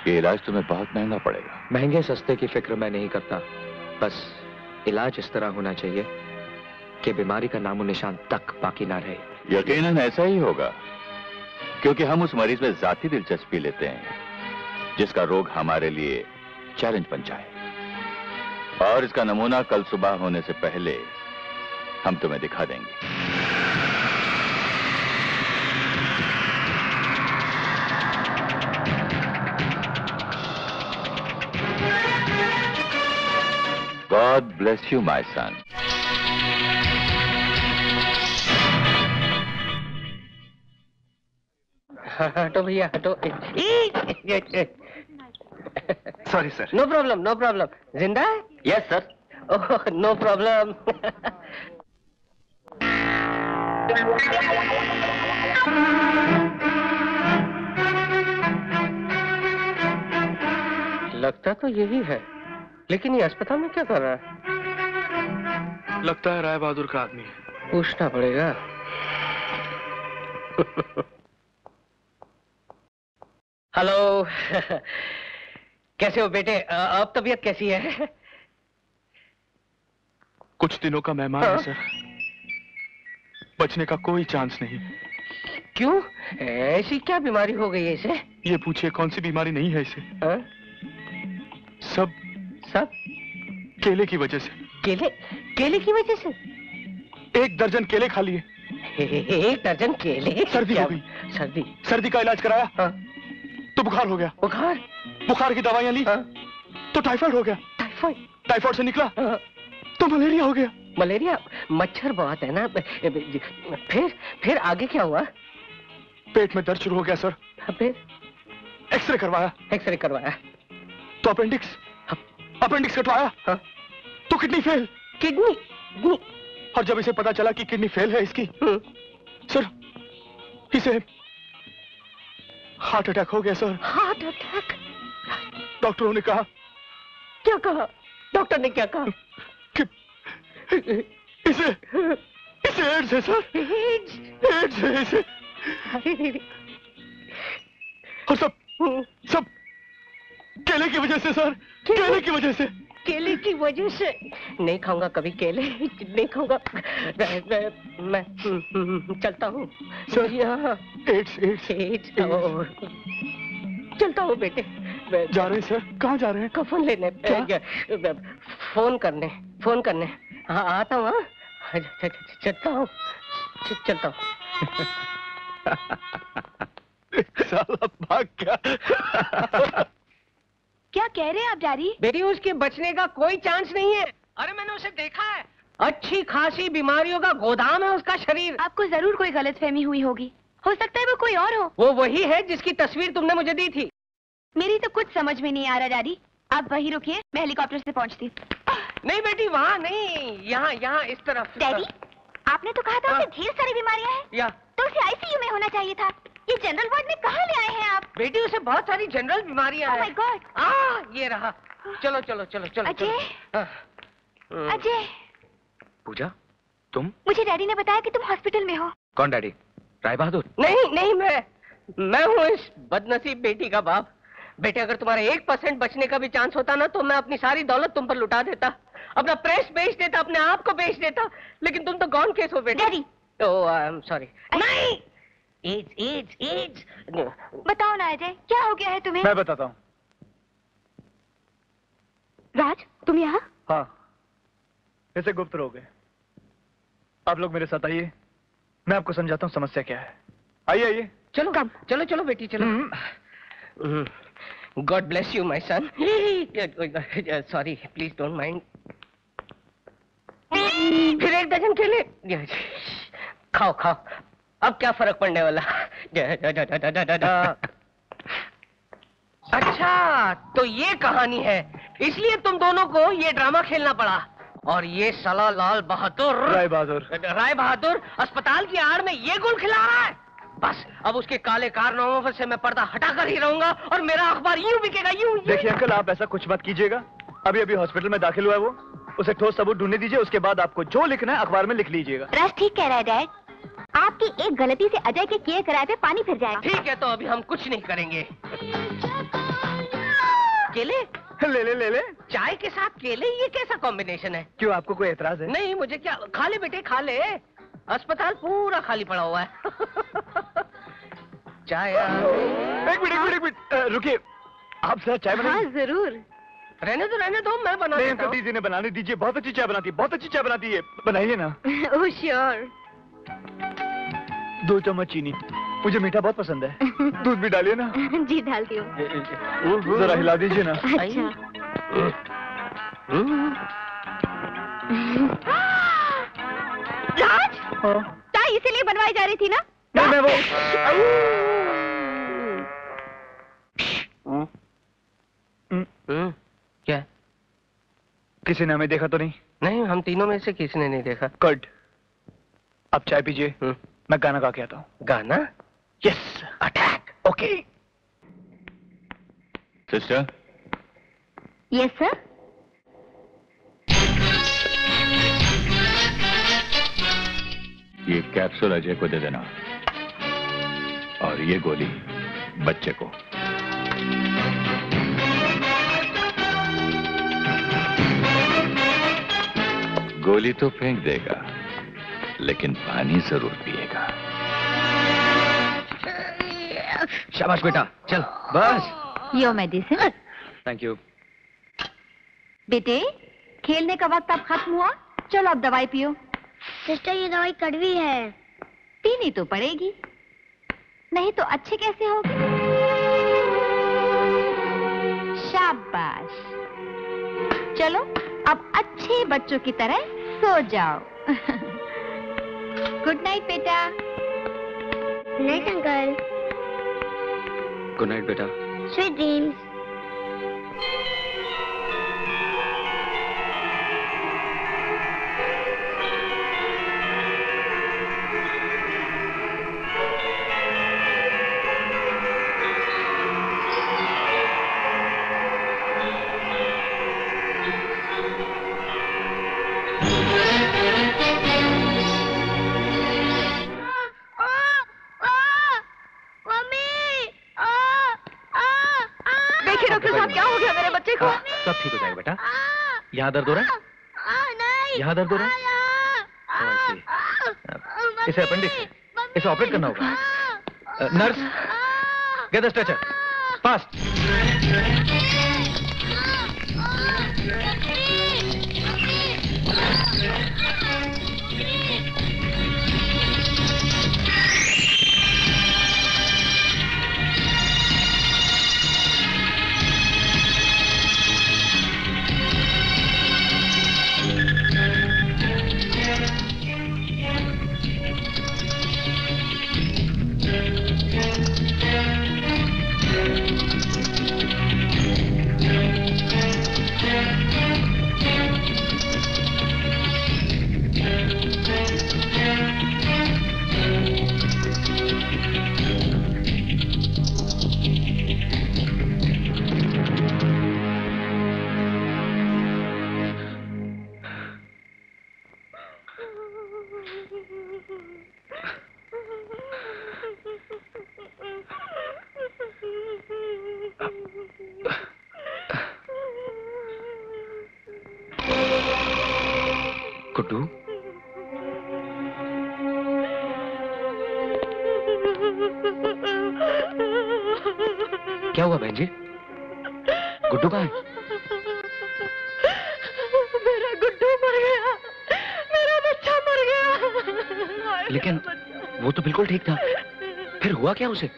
ये इलाज तुम्हें बहुत महंगा पड़ेगा। महंगे सस्ते की फिक्र मैं नहीं करता, बस इलाज इस तरह होना चाहिए कि बीमारी का नामो निशान तक बाकी ना रहे। यकीनन ऐसा ही होगा, क्योंकि हम उस मरीज में जाती दिलचस्पी लेते हैं जिसका रोग हमारे लिए चैलेंज बन जाए। और इसका नमूना कल सुबह होने से पहले हम तुम्हें दिखा देंगे। God bless you, my son. हटो भैया हटो। Sorry sir. No problem no problem. जिंदा है? Yes sir. Oh no problem. लगता तो यही है, लेकिन ये अस्पताल में क्या कर रहा है? लगता है राय बहादुर का आदमी है। पूछना पड़ेगा। हेलो। कैसे हो बेटे? अब तबीयत कैसी है? कुछ दिनों का मेहमान है सर, बचने का कोई चांस नहीं। क्यों? ऐसी क्या बीमारी हो गई है इसे? ये पूछिए कौन सी बीमारी नहीं है इसे। सब केले की वजह से। केले की वजह से? 1 दर्जन केले खा लिए। 1 दर्जन केले? सर्दी हो गई। सर्दी का इलाज कराया। हाँ। तो बुखार हो गया। बुखार की दवाइयां ली। हाँ। तो टाइफाइड हो गया। टाइफाइड से निकला। हाँ। तो मलेरिया हो गया। मलेरिया? मच्छर बहुत है ना। फिर आगे क्या हुआ? पेट में दर्द शुरू हो गया सर। फिर एक्सरे करवाया। तो अपेंडिक्स कटवाया। हाँ। तो किडनी फेल। किडनी? और जब इसे पता चला कि किडनी फेल है इसकी, सर इसे हार्ट अटैक हो गया सर। Heart attack? डॉक्टरों ने कहा। क्या कहा? डॉक्टर ने क्या कहा? कि इसे एड्स है सर। एड्स है इसे। और सब केले की वजह से सर। केले की वजह से। केले की वजह से? नहीं खाऊंगा कभी केले, नहीं खाऊंगा मैं। चलता हूँ सर। एड्स। चलता हूँ बेटे। जा रहे हैं सर? कहाँ जा रहे हैं? कफन लेने। फोन करने। हाँ आता हूँ। चलता हूँ। साला भाग गया। क्या कह रहे हैं आप डैडी? बेटी उसके बचने का कोई चांस नहीं है। अरे मैंने उसे देखा है, अच्छी खासी बीमारियों का गोदाम है उसका शरीर। आपको जरूर कोई गलतफहमी हुई होगी, हो सकता है वो कोई और हो। वो वही है जिसकी तस्वीर तुमने मुझे दी थी। मेरी तो कुछ समझ में नहीं आ रहा डैडी, आप वहीं रुकिए, मैं हेलीकॉप्टर से पहुंचती। नहीं बेटी वहाँ नहीं, यहाँ इस तरफ। डैडी आपने तो कहा था उसे ढेर सारी बीमारियां हैं। या तो उसे आईसीयू में होना चाहिए था। ये जनरल वार्ड में कहाँ ले आए हैं आप? बेटी उसे बहुत सारी जनरल बीमारियां हैं। Oh my God. ये रहा। चलो चलो चलो चलो। अजय, अजय, पूजा, तुम? मुझे डैडी ने बताया कि तुम हॉस्पिटल में हो। कौन डैडी? राय बहादुर? नहीं नहीं, मैं हूँ इस बदनसीब बेटी का बाप। बेटे, अगर तुम्हारा 1% बचने का भी चांस होता ना, तो मैं अपनी सारी दौलत तुम पर लुटा देता, अपना प्रेस बेच देता, अपने आप को बेच देता। लेकिन तुम तो गॉन केस हो बेटे। Daddy. Oh I am sorry. नहीं, एज। बताओ ना अजय, क्या हो गया है तुम्हें? मैं बताता हूँ। राज, तुम यहाँ? हाँ, ऐसे गुप्त रहोगे। आप लोग मेरे साथ आइए, मैं आपको समझाता हूँ समस्या क्या है। आइए आइए। चलो कम, चलो बेटी चलो। God bless you my son. Sorry, please don't mind. फिर 1 डजन केले खाओ। अब क्या फर्क पड़ने वाला। अच्छा, तो ये कहानी है, इसलिए तुम दोनों को ये ड्रामा खेलना पड़ा। और ये साला लाल बहादुर, राय बहादुर अस्पताल की आड़ में ये गुल खिला रहा है। बस अब उसके काले कारनामों से मैं पर्दा हटाकर ही रहूंगा और मेरा अखबार यूं बिकेगा, यूं। देखिए अंकल, आप ऐसा कुछ मत कीजिएगा। अभी हॉस्पिटल में दाखिल हुआ है वो, उसे ठोस सबूत ढूंढने दीजिए, उसके बाद आपको जो लिखना है अखबार में लिख लीजिएगा। राज ठीक कह रहा है डैड। आपकी एक गलती से अजय के किए कराए पे पानी फिर जाएगा। ठीक है, तो अभी हम कुछ नहीं करेंगे। केले ले। चाय के साथ केले, ये कैसा कॉम्बिनेशन है? क्यों, आपको कोई एतराज है? नहीं, मुझे क्या। खा ले बेटे, खा ले। अस्पताल पूरा खाली पड़ा हुआ है। चाय। एक मिनट, रुकिए। आप जरा चाय बनाइए। हाँ जरूर। रहने दो, मैं बना देता हूँ। दीदी ने बनाने दीजिए, बहुत अच्छी चाय बनाती है, बनाइए ना। Oh sure. 2 चम्मच चीनी, मुझे मीठा बहुत पसंद है। दूध भी डालिए ना। जी डालती हूँ। जरा हिला दीजिए ना। अच्छा। राज, चाय इसीलिए बनवाई जा रही थी ना? नहीं, मैं वो क्या? किसी ने हमें देखा तो नहीं? नहीं, हम तीनों में से किसी ने नहीं देखा। गुड। अब चाय पीजिए, मैं गाना गा के आता हूँ। गाना? Yes, attack. Okay. Sister. Yes sir. ये कैप्सूल अजय को दे देना और ये गोली बच्चे को। गोली तो फेंक देगा, लेकिन पानी जरूर पिएगा। शाबाश बेटा, चल बस। Your medicine. Thank you. बेटे, खेलने का वक्त अब खत्म हुआ, चलो अब दवाई पियो। सिस्टर, ये दवाई कड़वी है। पीनी तो पड़ेगी, नहीं तो अच्छे कैसे होगे। शाबाश। चलो अब अच्छे बच्चों की तरह सो जाओ। गुड नाइट बेटा। Good night uncle. Good night बेटा। Sweet dreams. सब ठीक हो जाएगा बेटा। यहाँ दर्द हो रहा है? यहाँ दर्द हो रहा है? इसे अपेंडिक्स, इसे ऑपरेट करना होगा। Nurse, get the stretcher fast. Guddu, क्या हुआ बहन जी? गुड्डू कहाँ है? मेरा गुड्डू मर गया, मेरा बच्चा मर गया। लेकिन वो तो बिल्कुल ठीक था, फिर हुआ क्या उसे?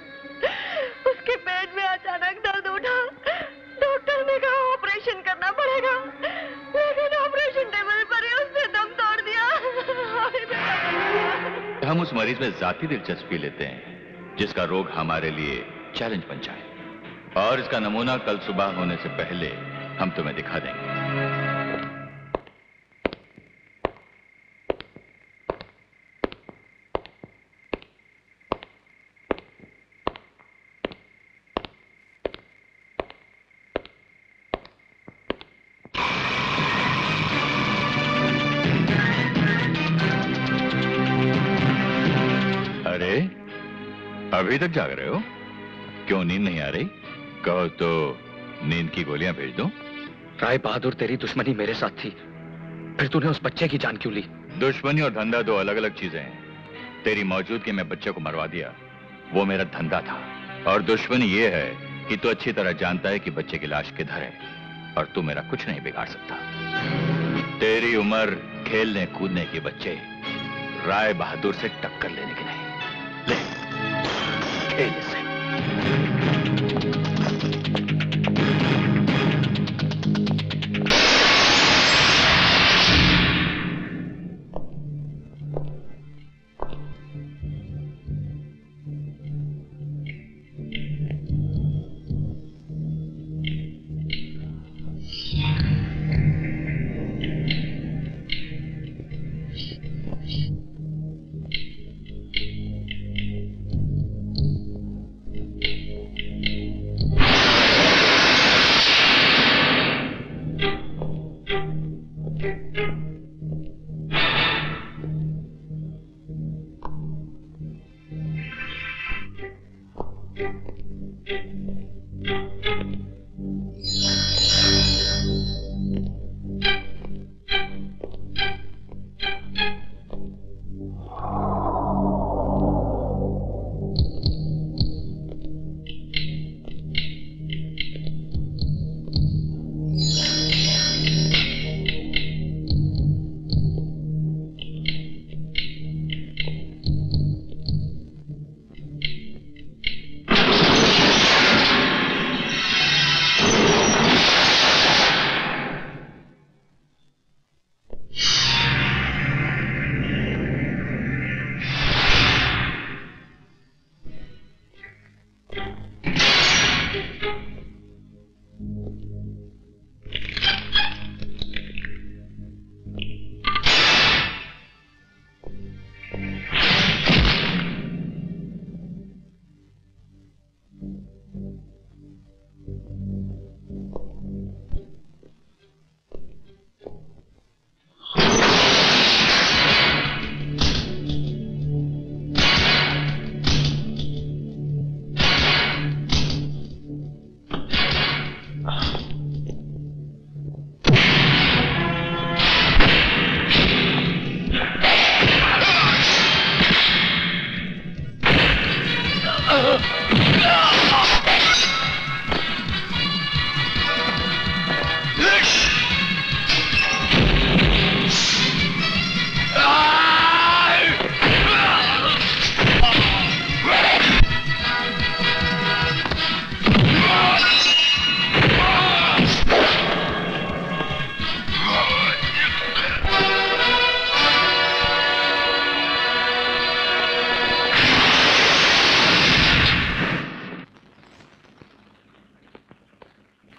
उसके पेट में अचानक दर्द उठा, डॉक्टर ने कहा ऑपरेशन करना पड़ेगा, लेकिन ऑपरेशन टेबल पर ही उसने दम तोड़ दिया। हम उस मरीज में जाती दिलचस्पी लेते हैं जिसका रोग हमारे लिए चैलेंज बन जाए, और इसका नमूना कल सुबह होने से पहले हम तुम्हें दिखा देंगे। अरे, अभी तक जाग रहे हो? क्यों नींद नहीं आ रही? कहो तो नींद की गोलियां भेज दो। राय बहादुर, तेरी दुश्मनी मेरे साथ थी, फिर तूने उस बच्चे की जान क्यों ली? दुश्मनी और धंधा दो अलग अलग चीजें हैं। तेरी मौजूदगी में बच्चे को मरवा दिया, वो मेरा धंधा था, और दुश्मनी ये है कि तू अच्छी तरह जानता है कि बच्चे की लाश किधर है, और तू मेरा कुछ नहीं बिगाड़ सकता। तेरी उम्र खेलने कूदने की बच्चे, राय बहादुर से टक्कर लेने की नहीं। ले, खेल से।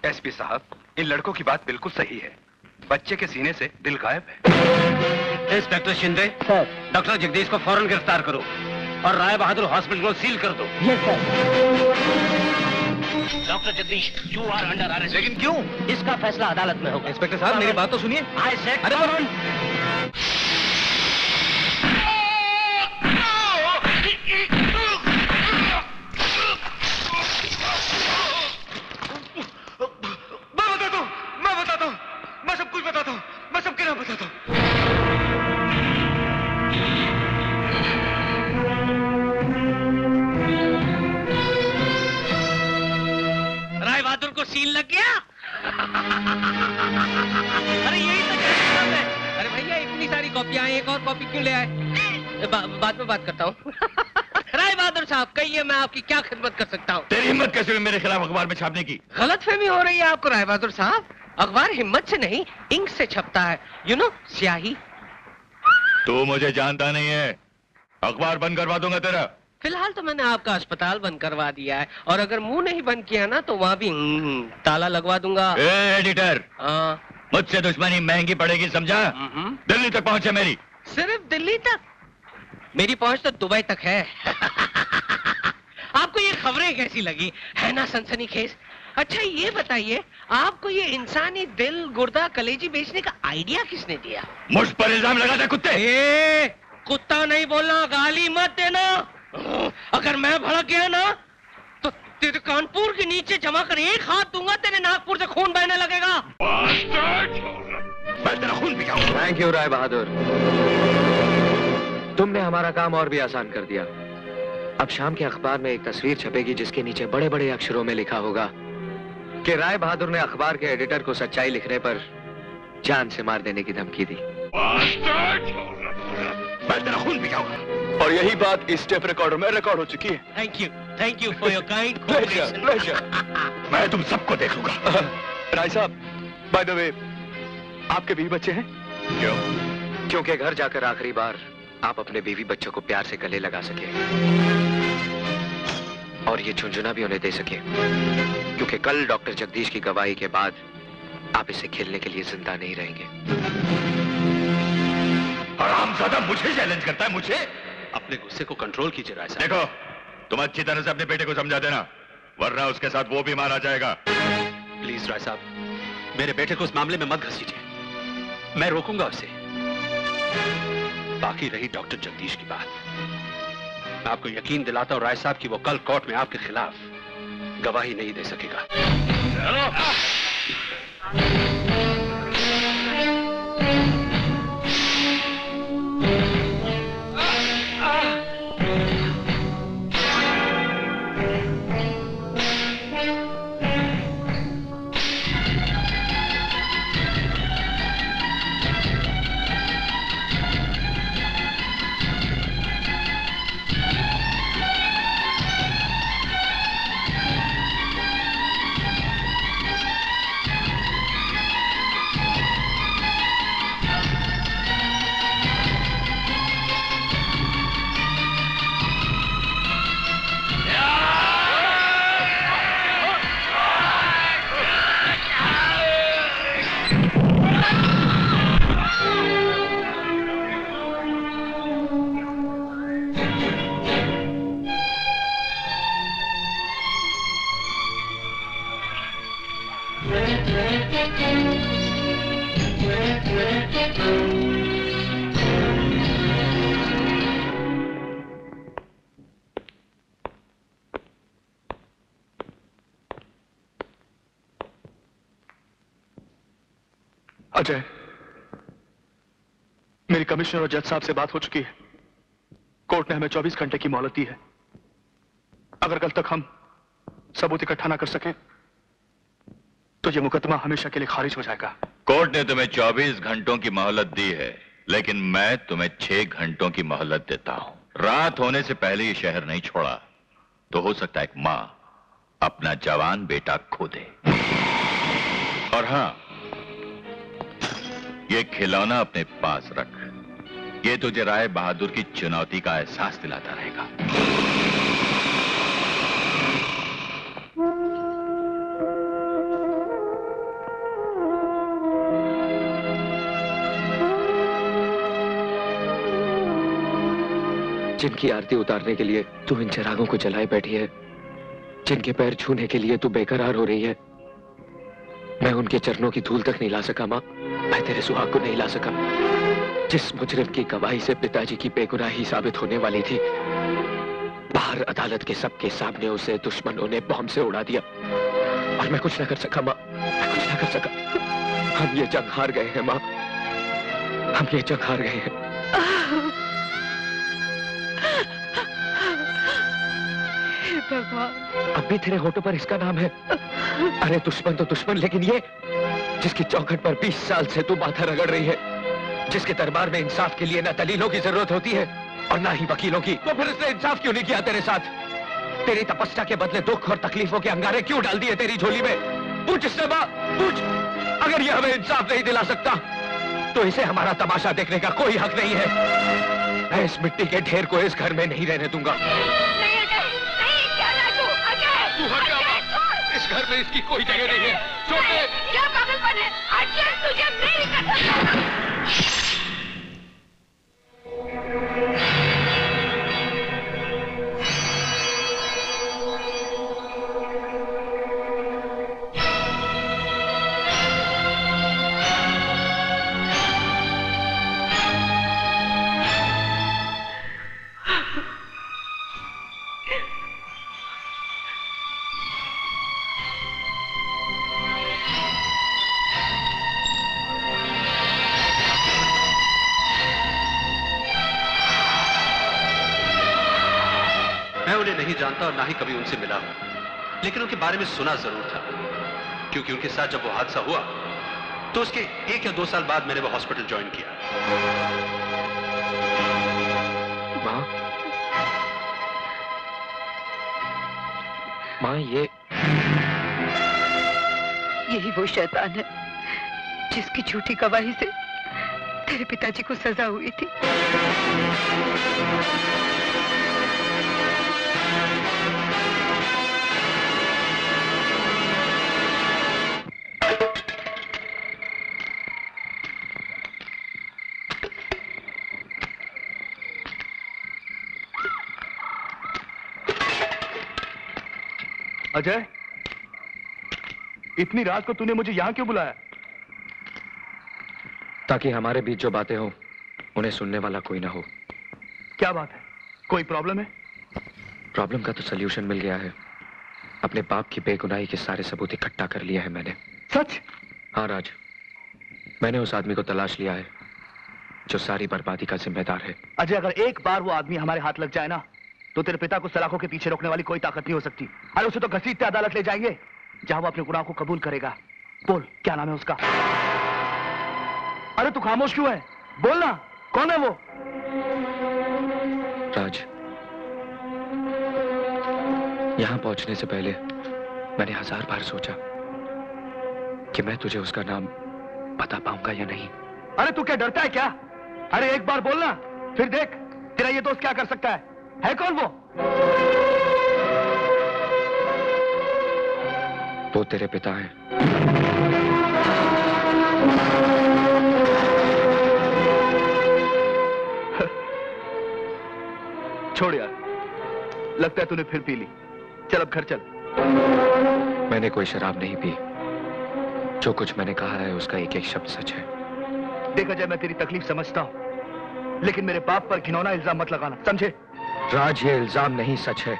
एसपी साहब, इन लड़कों की बात बिल्कुल सही है। बच्चे के सीने से दिल गायब है। Inspector Shinde, sir, doctor Jagdish को फौरन गिरफ्तार करो और राय बहादुर हॉस्पिटल को सील कर दो। Yes sir. Doctor Jagdish, you are under arrest. लेकिन क्यों? इसका फैसला अदालत में होगा। इंस्पेक्टर साहब, मेरी बात तो सुनिए। आई सेड अरे मैं बताता हूँ, मैं सब कुछ बताता हूँ, मैं सबके नाम बताता हूँ। कॉपियां आई, एक और कॉपी क्यों ले आए? बाद में बात करता हूँ। राय बहादुर साहब, कहिए मैं आपकी क्या खिदमत कर सकता हूँ? तेरी हिम्मत कैसे हुई मेरे खिलाफ अखबार में छापने की? गलतफहमी हो रही है आपको राय बहादुर साहब। अखबार हिम्मत से नहीं, इंक से छपता है, यू नो, स्याही। तू मुझे जानता नहीं है, अखबार बंद करवा दूंगा तेरा। फिलहाल तो मैंने आपका अस्पताल बंद करवा दिया है, और अगर मुंह नहीं बंद किया ना तो वहाँ भी ताला लगवा दूंगा। एडिटर, मुझसे दुश्मनी महंगी पड़ेगी, समझा? दिल्ली तक पहुंचे मेरी। सिर्फ दिल्ली तक? मेरी पहुंच तो दुबई तक है। आपको ये खबरें कैसी लगी? है ना सनसनीखेज? अच्छा ये बताइए, आपको ये इंसानी दिल, गुर्दा, कलेजी बेचने का आइडिया किसने दिया? मुझ पर इल्जाम लगाता कुत्ते। कुत्ता नहीं बोलना, गाली मत देना। अगर मैं भड़क गया ना तो तेरे कानपुर के नीचे जमा कर एक हाथ दूंगा, तेरे नागपुर से खून बहने लगेगा। मैं तेरा खून पी जाऊंगा। थैंक यू राय बहादुर, तुमने हमारा काम और भी आसान कर दिया। अब शाम के अखबार में एक तस्वीर छपेगी जिसके नीचे बड़े बड़े अक्षरों में लिखा होगा कि राय बहादुर ने अखबार के एडिटर को सच्चाई लिखने पर जान से मार देने की धमकी दी। मैं तेरा खून पी जाऊंगा। और यही बात इस टेप रिकॉर्डर में रिकॉर्ड हो चुकी है। Thank you for your kind cooperation. मैं तुम सबको देख लूंगा। राय साहब, बाय द वे, आपके बीवी बच्चे हैं? क्यों? क्योंकि घर जाकर आखिरी बार आप अपने बीवी बच्चों को प्यार से गले लगा सके और ये झुंझुना भी उन्हें दे सके, क्योंकि कल डॉक्टर जगदीश की गवाही के बाद आप इसे खेलने के लिए जिंदा नहीं रहेंगे। हरामजादा मुझे चैलेंज करता है, मुझे? अपने गुस्से को कंट्रोल कीजिए राय साहब। देखो, तुम अच्छी तरह से अपने बेटे को समझा देना, वरना उसके साथ वो भी मारा जाएगा। प्लीज राय साहब, मेरे बेटे को इस मामले में मत घसीटिए, मैं रोकूंगा उसे। बाकी रही डॉक्टर जगदीश की बात, मैं आपको यकीन दिलाता हूं राय साहब कि वो कल कोर्ट में आपके खिलाफ गवाही नहीं दे सकेगा। अजय, मेरी कमिश्नर और जज साहब से बात हो चुकी है। कोर्ट ने हमें 24 घंटे की मोहलत दी है। अगर कल तक हम सबूत इकट्ठा ना कर सकें तो ये मुकदमा हमेशा के लिए खारिज हो जाएगा। कोर्ट ने तुम्हें 24 घंटों की मोहलत दी है, लेकिन मैं तुम्हें 6 घंटों की मोहलत देता हूं। रात होने से पहले ये शहर नहीं छोड़ा तो हो सकता है एक मां अपना जवान बेटा खो दे। और हां, ये खिलौना अपने पास रख, ये तुझे राय बहादुर की चुनौती का एहसास दिलाता रहेगा। जिनकी आरती उतारने के लिए तू इन चिरागों को जलाए बैठी है, जिनके पैर छूने के लिए तू बेकरार हो रही है, मैं उनके चरणों की धूल तक नहीं ला सका मां। मैं तेरे सुहाग को नहीं ला सका। जिस मुजरिम की गवाही से पिताजी की बेगुनाही साबित होने वाली थी, बाहर अदालत के सबके सामने उसे दुश्मनों ने बॉम्ब से उड़ा दिया और मैं कुछ ना कर सका मां, मैं कुछ ना कर सका। हम ये जंग हार गए हैं मां, हम ये जंग हार गए हैं। अब भी तेरे होठों पर इसका नाम है। अरे दुश्मन तो दुश्मन, लेकिन ये जिसकी चौखट पर 20 साल से तू माथा रगड़ रही है, जिसके दरबार में इंसाफ के लिए ना दलीलों की जरूरत होती है और ना ही वकीलों की, तो फिर उसने इंसाफ क्यों नहीं किया तेरे साथ? तेरी तपस्या के बदले दुख और तकलीफों के अंगारे क्यों डाल दिए तेरी झोली में? पूछ इससे मां, पूछ। अगर ये हमें इंसाफ नहीं दिला सकता तो इसे हमारा तमाशा देखने का कोई हक नहीं है। मैं इस मिट्टी के ढेर को इस घर में नहीं रहने दूंगा। तू हट जा मां, इस घर में इसकी कोई जगह नहीं है। छोड़ दे। क्या पागलपन है? अजय तुझे मेरी कसम। नहीं जानता और ना ही कभी उनसे मिला हूं, लेकिन उनके बारे में सुना जरूर था, क्योंकि उनके साथ जब वो हादसा हुआ तो उसके 1 या 2 साल बाद मैंने वो हॉस्पिटल ज्वाइन किया। मां, मां, यही वो शैतान है जिसकी झूठी गवाही से तेरे पिताजी को सजा हुई थी। अजय, इतनी रात को तूने मुझे यहां क्यों बुलाया? ताकि हमारे बीच जो बातें हो उन्हें सुनने वाला कोई ना हो। क्या बात है? कोई प्रॉब्लम है? प्रॉब्लम का तो सलूशन मिल गया है। अपने बाप की बेगुनाही के सारे सबूत इकट्ठा कर लिया है मैंने। सच? हाँ राज, मैंने उस आदमी को तलाश लिया है जो सारी बर्बादी का जिम्मेदार है। अजय, अगर एक बार वो आदमी हमारे हाथ लग जाए ना, तो तेरे पिता को सलाखों के पीछे रोकने वाली कोई ताकत नहीं हो सकती। अरे उसे तो घसीटते अदालत ले जाएंगे, जहां वो अपने गुनाह को कबूल करेगा। बोल, क्या नाम है उसका? अरे तू खामोश क्यों है? बोल ना, कौन है वो? राज, यहां पहुंचने से पहले मैंने 1000 बार सोचा कि मैं तुझे उसका नाम बता पाऊंगा या नहीं। अरे तू क्या डरता है क्या? अरे एक बार बोलना, फिर देख तेरा ये दोस्त क्या कर सकता है कौन वो? वो तेरे पिता हैं। छोड़ यार, लगता है तूने फिर पी ली। चल अब घर चल। मैंने कोई शराब नहीं पी। जो कुछ मैंने कहा है उसका एक एक शब्द सच है। देखा जाए, मैं तेरी तकलीफ समझता हूं, लेकिन मेरे बाप पर घिनौना इल्जाम मत लगाना, समझे? राज, ये इल्जाम नहीं, सच है।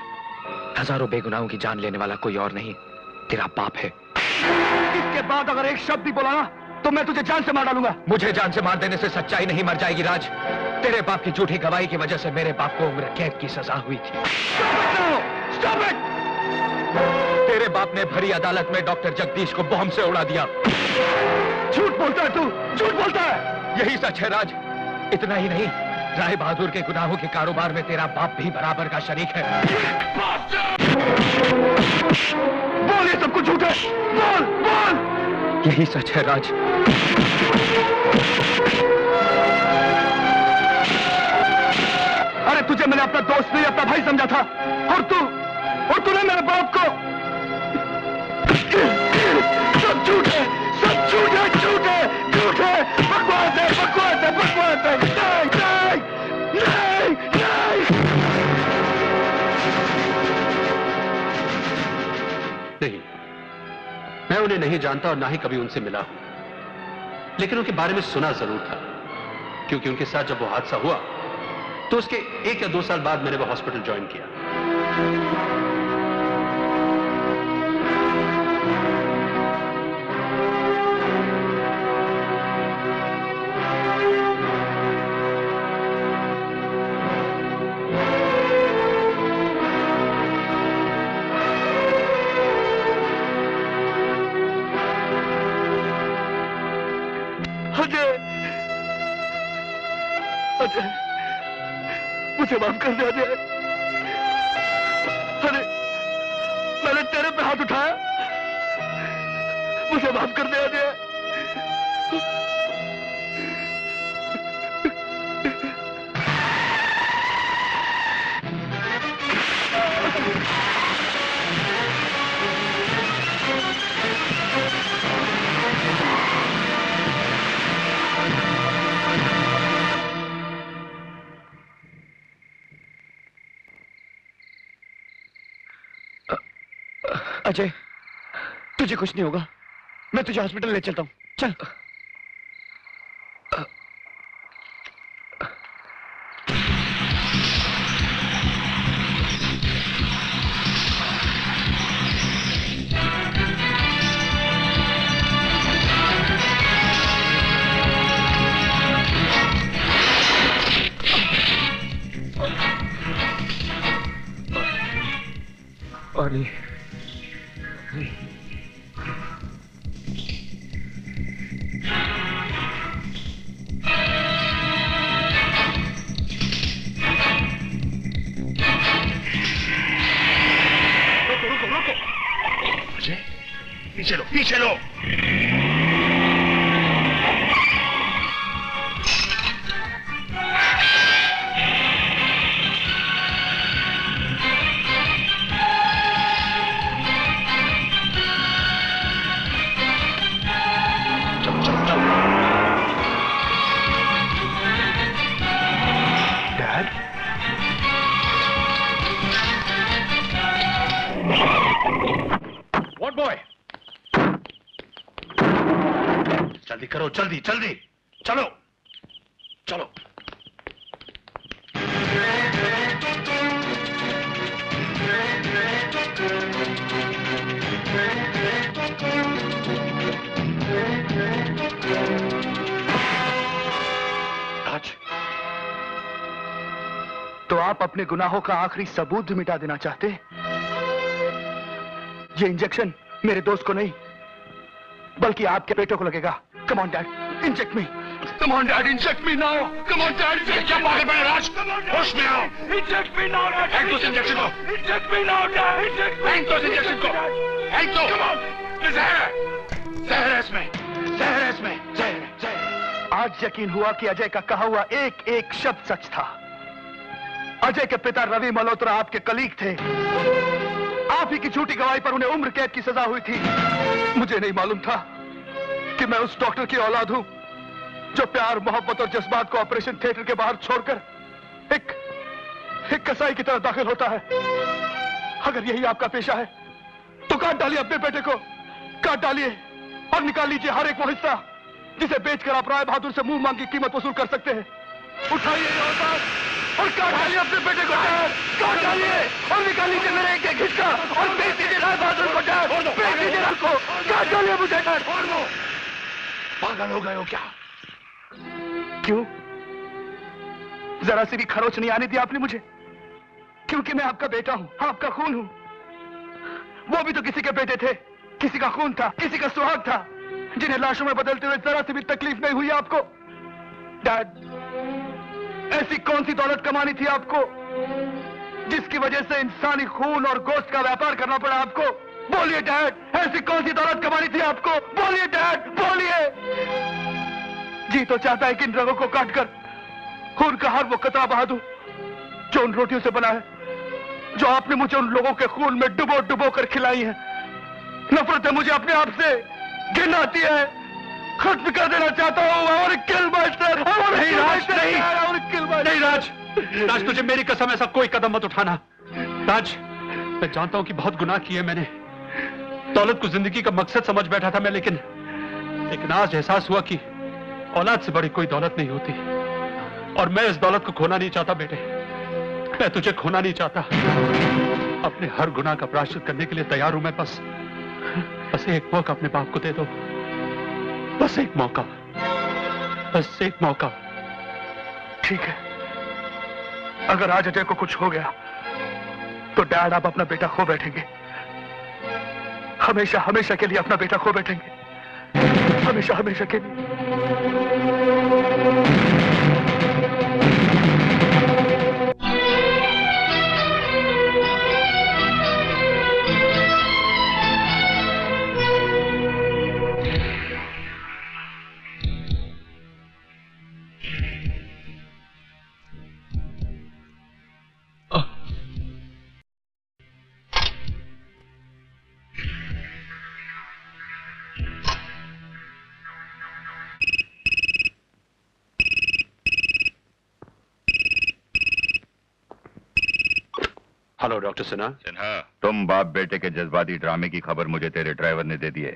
हजारों बेगुनाहों की जान लेने वाला कोई और नहीं, तेरा बाप है। इसके बाद अगर एक शब्द भी बोला ना, तो मैं तुझे जान से मार डालूंगा। मुझे जान से मार देने से सच्चाई नहीं मर जाएगी राज। तेरे बाप की झूठी गवाही की वजह से मेरे बाप को उम्र कैद की सजा हुई थी। Stop it! तेरे बाप ने भरी अदालत में डॉक्टर जगदीश को बॉम्ब से उड़ा दिया। झूठ बोलता है तू, झूठ बोलता है। यही सच है राज। इतना ही नहीं, राय बहादुर के गुनाहों के कारोबार में तेरा बाप भी बराबर का शरीक है। बोल, ये सब कुछ झूठ है। बोल, बोल। यही सच है राज। अरे तुझे मैंने अपना दोस्त नहीं, अपना भाई समझा था, और तूने मेरे बाप को। सब झूठ है, सब झूठ है, झूठ है, झूठ है, बकवास है, बकवास है, बकवास है। नहीं, नहीं, नहीं, नहीं, मैं उन्हें नहीं जानता और ना ही कभी उनसे मिला हूं, लेकिन उनके बारे में सुना जरूर था, क्योंकि उनके साथ जब वो हादसा हुआ तो उसके 1 या 2 साल बाद मैंने वो हॉस्पिटल ज्वाइन किया। अजय, मुझे माफ कर दे अजय। अरे मैंने तेरे पे हाथ उठाया, मुझे माफ कर दे अजय। अजय, तुझे कुछ नहीं होगा, मैं तुझे हॉस्पिटल ले चलता हूँ, चल। अरे पीछे लो, पीछे लो। जल्दी करो, जल्दी जल्दी, चलो चलो। आज तो आप अपने गुनाहों का आखिरी सबूत भी मिटा देना चाहते? ये इंजेक्शन मेरे दोस्त को नहीं बल्कि आपके बेटे को लगेगा। Come on, Dad, inject me. Come on, Dad, inject me now. Come on, Dad, inject me. क्या पागल बने राज? होश में आओ. Inject me now, Dad. Hang those injection को. Inject me now, Dad. Inject me. Hang those injection को. Hang those. Come on. ये जहर है. जहर है इसमें. जहर है इसमें. जहर है. जहर है. आज यकीन हुआ कि अजय का कहा हुआ एक एक शब्द सच था। अजय के पिता रवि मल्होत्रा आपके कलीग थे। आप ही की झूठी गवाही पर उन्हें उम्र कैद की सजा हुई थी। मुझे नहीं मालूम था कि मैं उस डॉक्टर की औलाद हूं जो प्यार, मोहब्बत और जज्बात को ऑपरेशन थिएटर के बाहर छोड़कर एक कसाई की तरह दाखिल होता है। अगर यही आपका पेशा है तो काट डालिए अपने बेटे को, काट डालिए और निकाल लीजिए हर एक वो हिस्सा जिसे बेचकर आप राय बहादुर से मुंह मांगी कीमत वसूल कर सकते हैं। उठाइए और काट डालिए अपने बेटे को, काट डालिए और निकाल लीजिए मेरे एक एक हिस्सा और बेच दीजिए राय बहादुर को, बेच दीजिए उसको, काट डालिए मुझे। पागल हो गए हो क्या? क्यों? जरा सी भी खरोच नहीं आने दी आपने मुझे? क्योंकि मैं आपका बेटा हूं, आपका खून हूं। वो भी तो किसी के बेटे थे, किसी का खून था, किसी का सुहाग था, जिन्हें लाशों में बदलते हुए जरा सी भी तकलीफ नहीं हुई आपको। डैड, ऐसी कौन सी दौलत कमानी थी आपको जिसकी वजह से इंसानी खून और गोश्त का व्यापार करना पड़ा आपको? बोलिए डैड, ऐसी कौन सी दौलत कमानी थी आपको? बोलिए डैड, बोलिए। जी तो चाहता है कि इन रगों को काटकर खून का हर वो कतरा बहा दूं जो उन रोटियों से बना है, जो आपने मुझे उन लोगों के खून में डुबो डुबो कर खिलाई है। नफरत है मुझे अपने आप से, घिन आती है, खत्म कर देना चाहता हूँ। और किल मास्टर। नहीं राज, नहीं राज, राज तुझे मेरी कसम ऐसा कोई कदम मत उठाना। राज, मैं जानता हूं कि बहुत गुनाह किए मैंने, दौलत को जिंदगी का मकसद समझ बैठा था मैं, लेकिन आज एहसास हुआ कि औलाद से बड़ी कोई दौलत नहीं होती और मैं इस दौलत को खोना नहीं चाहता बेटे, मैं तुझे खोना नहीं चाहता। अपने हर गुनाह का प्रायश्चित करने के लिए तैयार हूं मैं। बस एक मौका अपने बाप को दे दो, बस एक मौका, बस एक मौका। ठीक है, अगर आज अजय को कुछ हो गया तो डैड आप अपना बेटा खो बैठेंगे, हमेशा हमेशा के लिए अपना बेटा खो बैठेंगे, हमेशा हमेशा के लिए। Hello doctor Sinha. सिन्हा, तुम बाप बेटे के जज्बाती ड्रामे की खबर मुझे तेरे ड्राइवर ने दे दी है।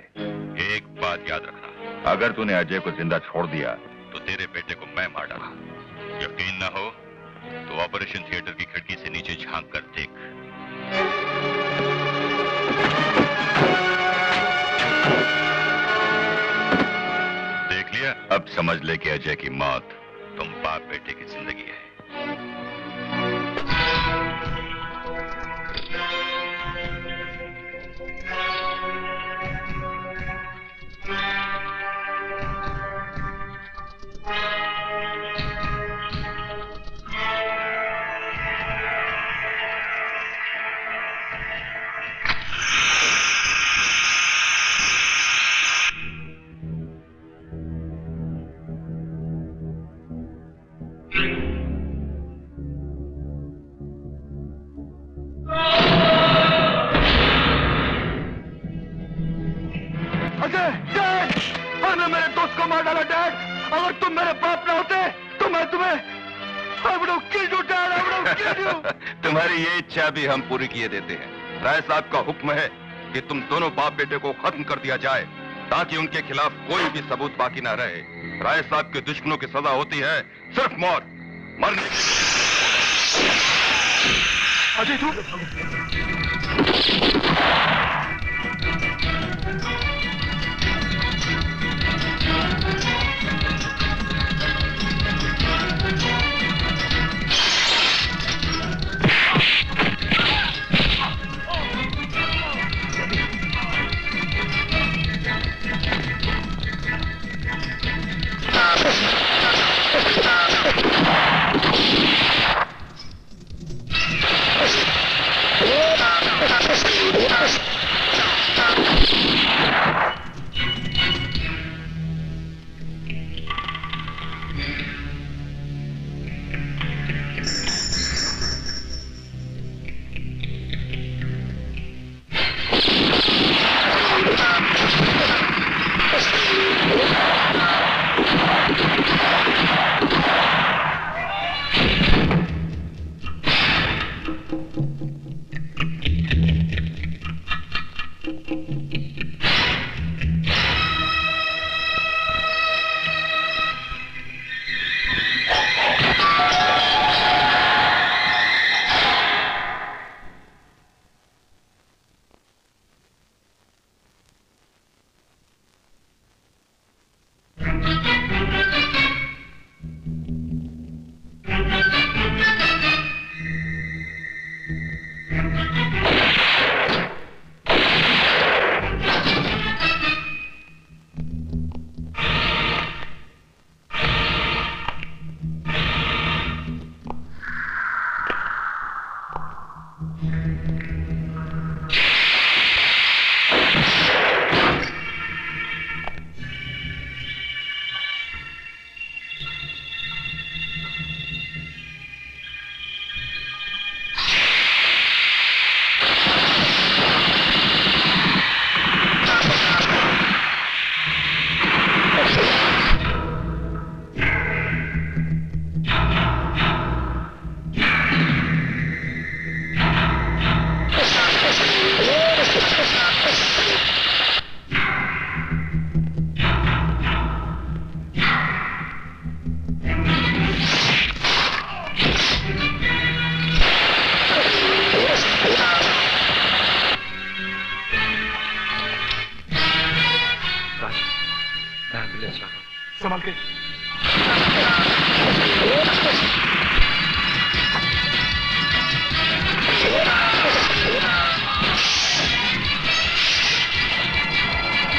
एक बात याद रखना, अगर तूने अजय को जिंदा छोड़ दिया तो तेरे बेटे को मैं मार डाला। यकीन ना हो तो ऑपरेशन थिएटर की खिड़की से नीचे झांक कर देख। देख लिया? अब समझ ले कि अजय की मौत तुम बाप बेटे की जिंदगी है। अगर तुम मेरे बाप ना होते तो मैं तुम्हें तुम्हारी ये इच्छा भी हम पूरी किए देते हैं। राय साहब का हुक्म है कि तुम दोनों बाप बेटे को खत्म कर दिया जाए ताकि उनके खिलाफ कोई भी सबूत बाकी ना रहे। राय साहब के दुश्मनों की सजा होती है सिर्फ मौत। मरने अजय तू संभाल के।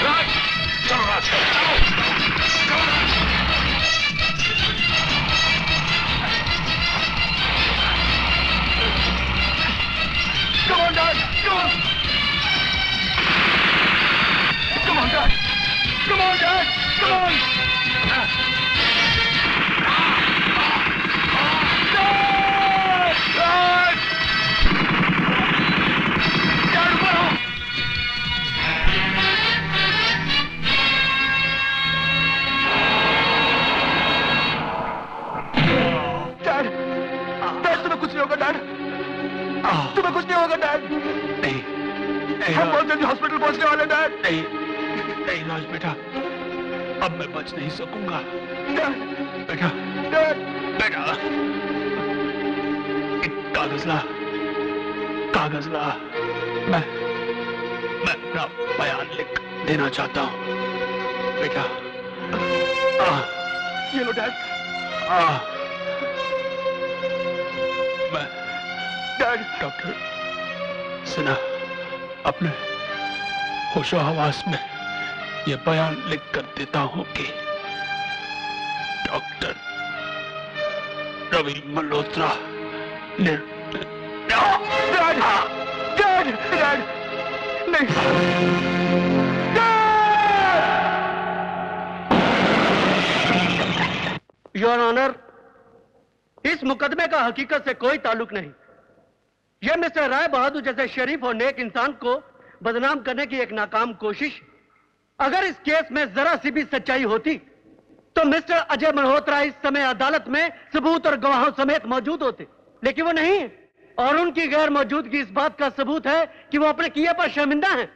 राज, चलो राज, चलो। Come on, Dad, come on. Come on, Dad. Come on, Dad. Come on. होगा डैड? नहीं, हम बहुत जल्दी हॉस्पिटल पहुंचने वाले डैड। नहीं, नहीं राज बेटा, अब मैं बच नहीं सकूंगा। बेटा, बेटा, कागज ला, कागज ला। मैं अपना बयान लिख देना चाहता हूँ। बेटा, ये लो डैड। मैं डैड, डॉक्टर सिन्हा अपने होशो हवास में ये बयान लिख कर देता हूं कि डॉक्टर रवि मल्होत्रा ने डैड, डैड, डैड, नहीं। योर ऑनर, इस मुकदमे का हकीकत से कोई ताल्लुक नहीं। यह मिस्टर राय बहादुर जैसे शरीफ और नेक इंसान को बदनाम करने की एक नाकाम कोशिश। अगर इस केस में जरा सी भी सच्चाई होती तो मिस्टर अजय मल्होत्रा इस समय अदालत में सबूत और गवाहों समेत मौजूद होते, लेकिन वो नहीं है। और उनकी गैर मौजूदगी इस बात का सबूत है कि वो अपने किए पर शर्मिंदा हैं,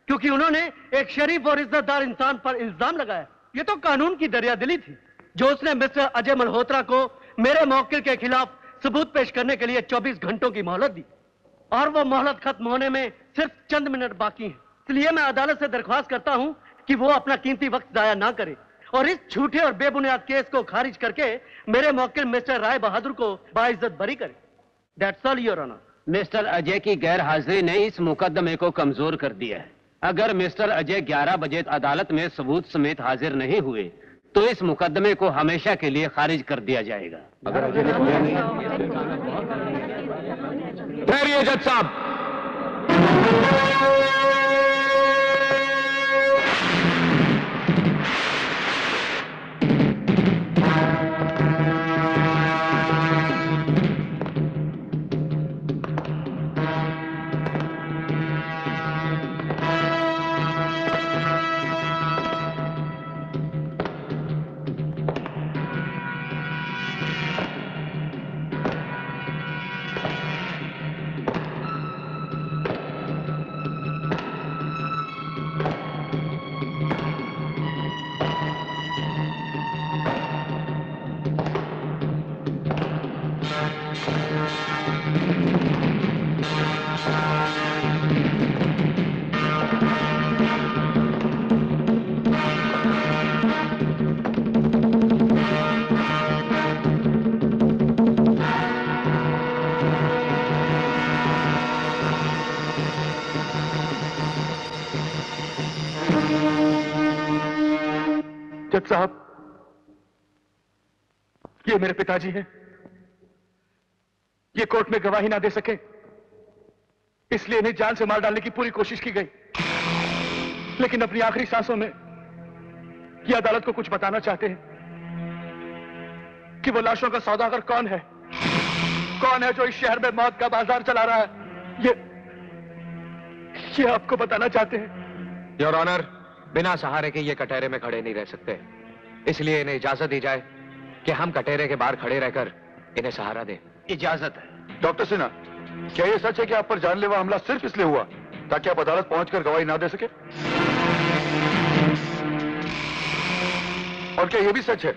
क्योंकि उन्होंने एक शरीफ और इज्जतदार इंसान पर इल्जाम लगाया। ये तो कानून की दरियादिली थी जो उसने मिस्टर अजय मल्होत्रा को मेरे मौकिल के खिलाफ सबूत पेश करने के लिए 24 घंटों की मोहलत दी, और वो मोहलत खत्म होने में सिर्फ चंद मिनट बाकी हैं। इसलिए मैं अदालत से दरख्वास्त करता हूं कि वो अपना कीमती वक्त जाया ना करे और इस झूठे और बेबुनियाद केस को खारिज करके मेरे मौकिल मिस्टर राय बहादुर को बाइज्जत बरी करे। That's all your honour. Mister Ajay की गैर हाजिरी ने इस मुकदमे को कमजोर कर दिया है। अगर मिस्टर अजय 11 बजे अदालत में सबूत समेत हाजिर नहीं हुए तो इस मुकदमे को हमेशा के लिए खारिज कर दिया जाएगा। अगर अजय ने बोला नहीं। ठहरिए जज साहब। जज साहब, ये मेरे पिताजी हैं। ये कोर्ट में गवाही ना दे सके, इसलिए इन्हें जान से मार डालने की पूरी कोशिश की गई, लेकिन अपनी आखिरी सांसों में ये अदालत को कुछ बताना चाहते हैं कि वो लाशों का सौदागर कौन है जो इस शहर में मौत का बाजार चला रहा है। ये आपको बताना चाहते हैं। योर ऑनर, बिना सहारे के ये कटहरे में खड़े नहीं रह सकते, इसलिए इन्हें इजाजत दी जाए कि हम कटहरे के बाहर खड़े रहकर इन्हें सहारा दें। इजाजत है। डॉक्टर सिन्हा, क्या ये सच है कि आप पर जानलेवा हमला सिर्फ इसलिए हुआ ताकि आप अदालत पहुंचकर गवाही ना दे सके? और क्या यह भी सच है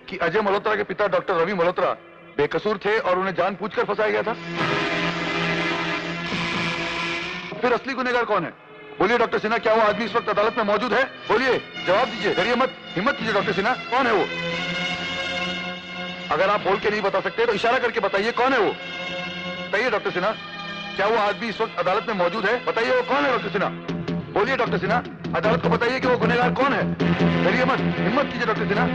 कि अजय मल्होत्रा के पिता डॉक्टर रवि मल्होत्रा बेकसूर थे और उन्हें जानबूझकर फंसाया गया था? फिर असली गुनहगार कौन है? बोलिए डॉक्टर सिन्हा, क्या वो आदमी इस वक्त अदालत में मौजूद है? बोलिए, जवाब दीजिए, डरिए मत, हिम्मत कीजिए डॉक्टर सिन्हा, कौन है वो? अगर आप बोल के नहीं बता सकते तो इशारा करके बताइए, कौन है वो? बताइए डॉक्टर सिन्हा, क्या वो आदमी इस वक्त अदालत में मौजूद है? बताइए वो कौन है डॉक्टर सिन्हा? बोलिए डॉक्टर सिन्हा, अदालत को बताइए कि वो गुनहगार कौन है। डरिए मत, हिम्मत कीजिए डॉक्टर सिन्हा।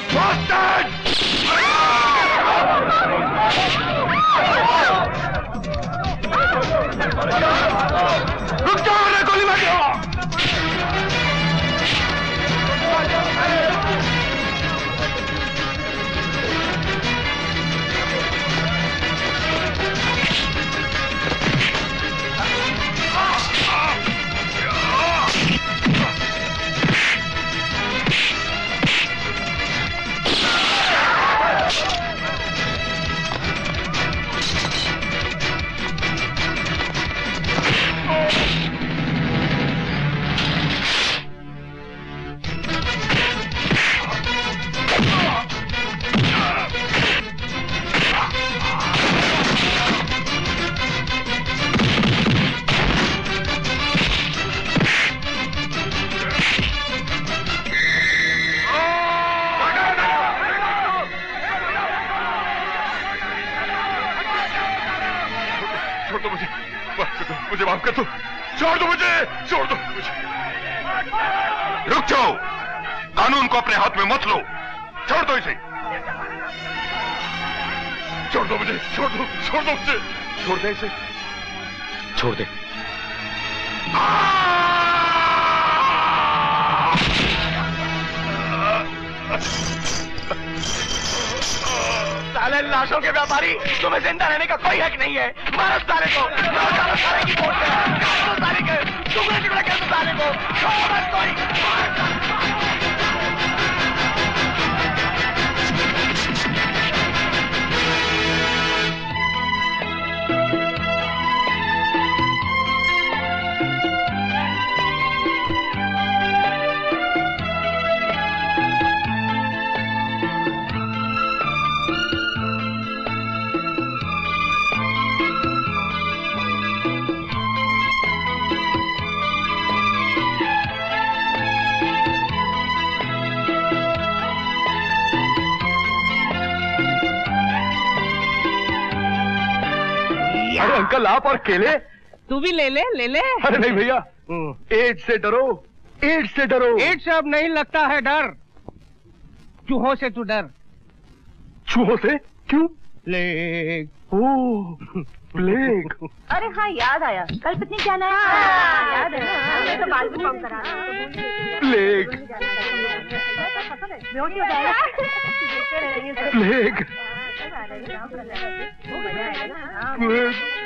Bastard! मुझे माफ कर दो, छोड़ दो मुझे, छोड़ दो मुझे। रुक जाओ, कानून को अपने हाथ में मत लो, छोड़ दो इसे, छोड़ दो मुझे, छोड़ दो मुझे, छोड़ दे इसे, छोड़ दे। साले लाशों के व्यापारी, तुम्हें जिंदा रहने का कोई हक नहीं है। मारो साले को, मारो साले की कोट है, काट दो साले के, टुकड़े टुकड़े कर दो साले को, छोड़ मत कोई। अरे अंकल आप और केले? तू भी ले ले, ले ले। अरे नहीं भैया, एड्स से डरो, एड्स से डरो। एड्स से अब नहीं लगता है डर, चूहों से तू डर। चूहों से? क्यों? प्लेग। ओह, प्लेग। अरे हाँ याद आया, कल पिकनिक जाना है। याद है ना, हमने तो बाल भी कम करा। प्लेग, बेहोश हो जाएगा। Plague, plague.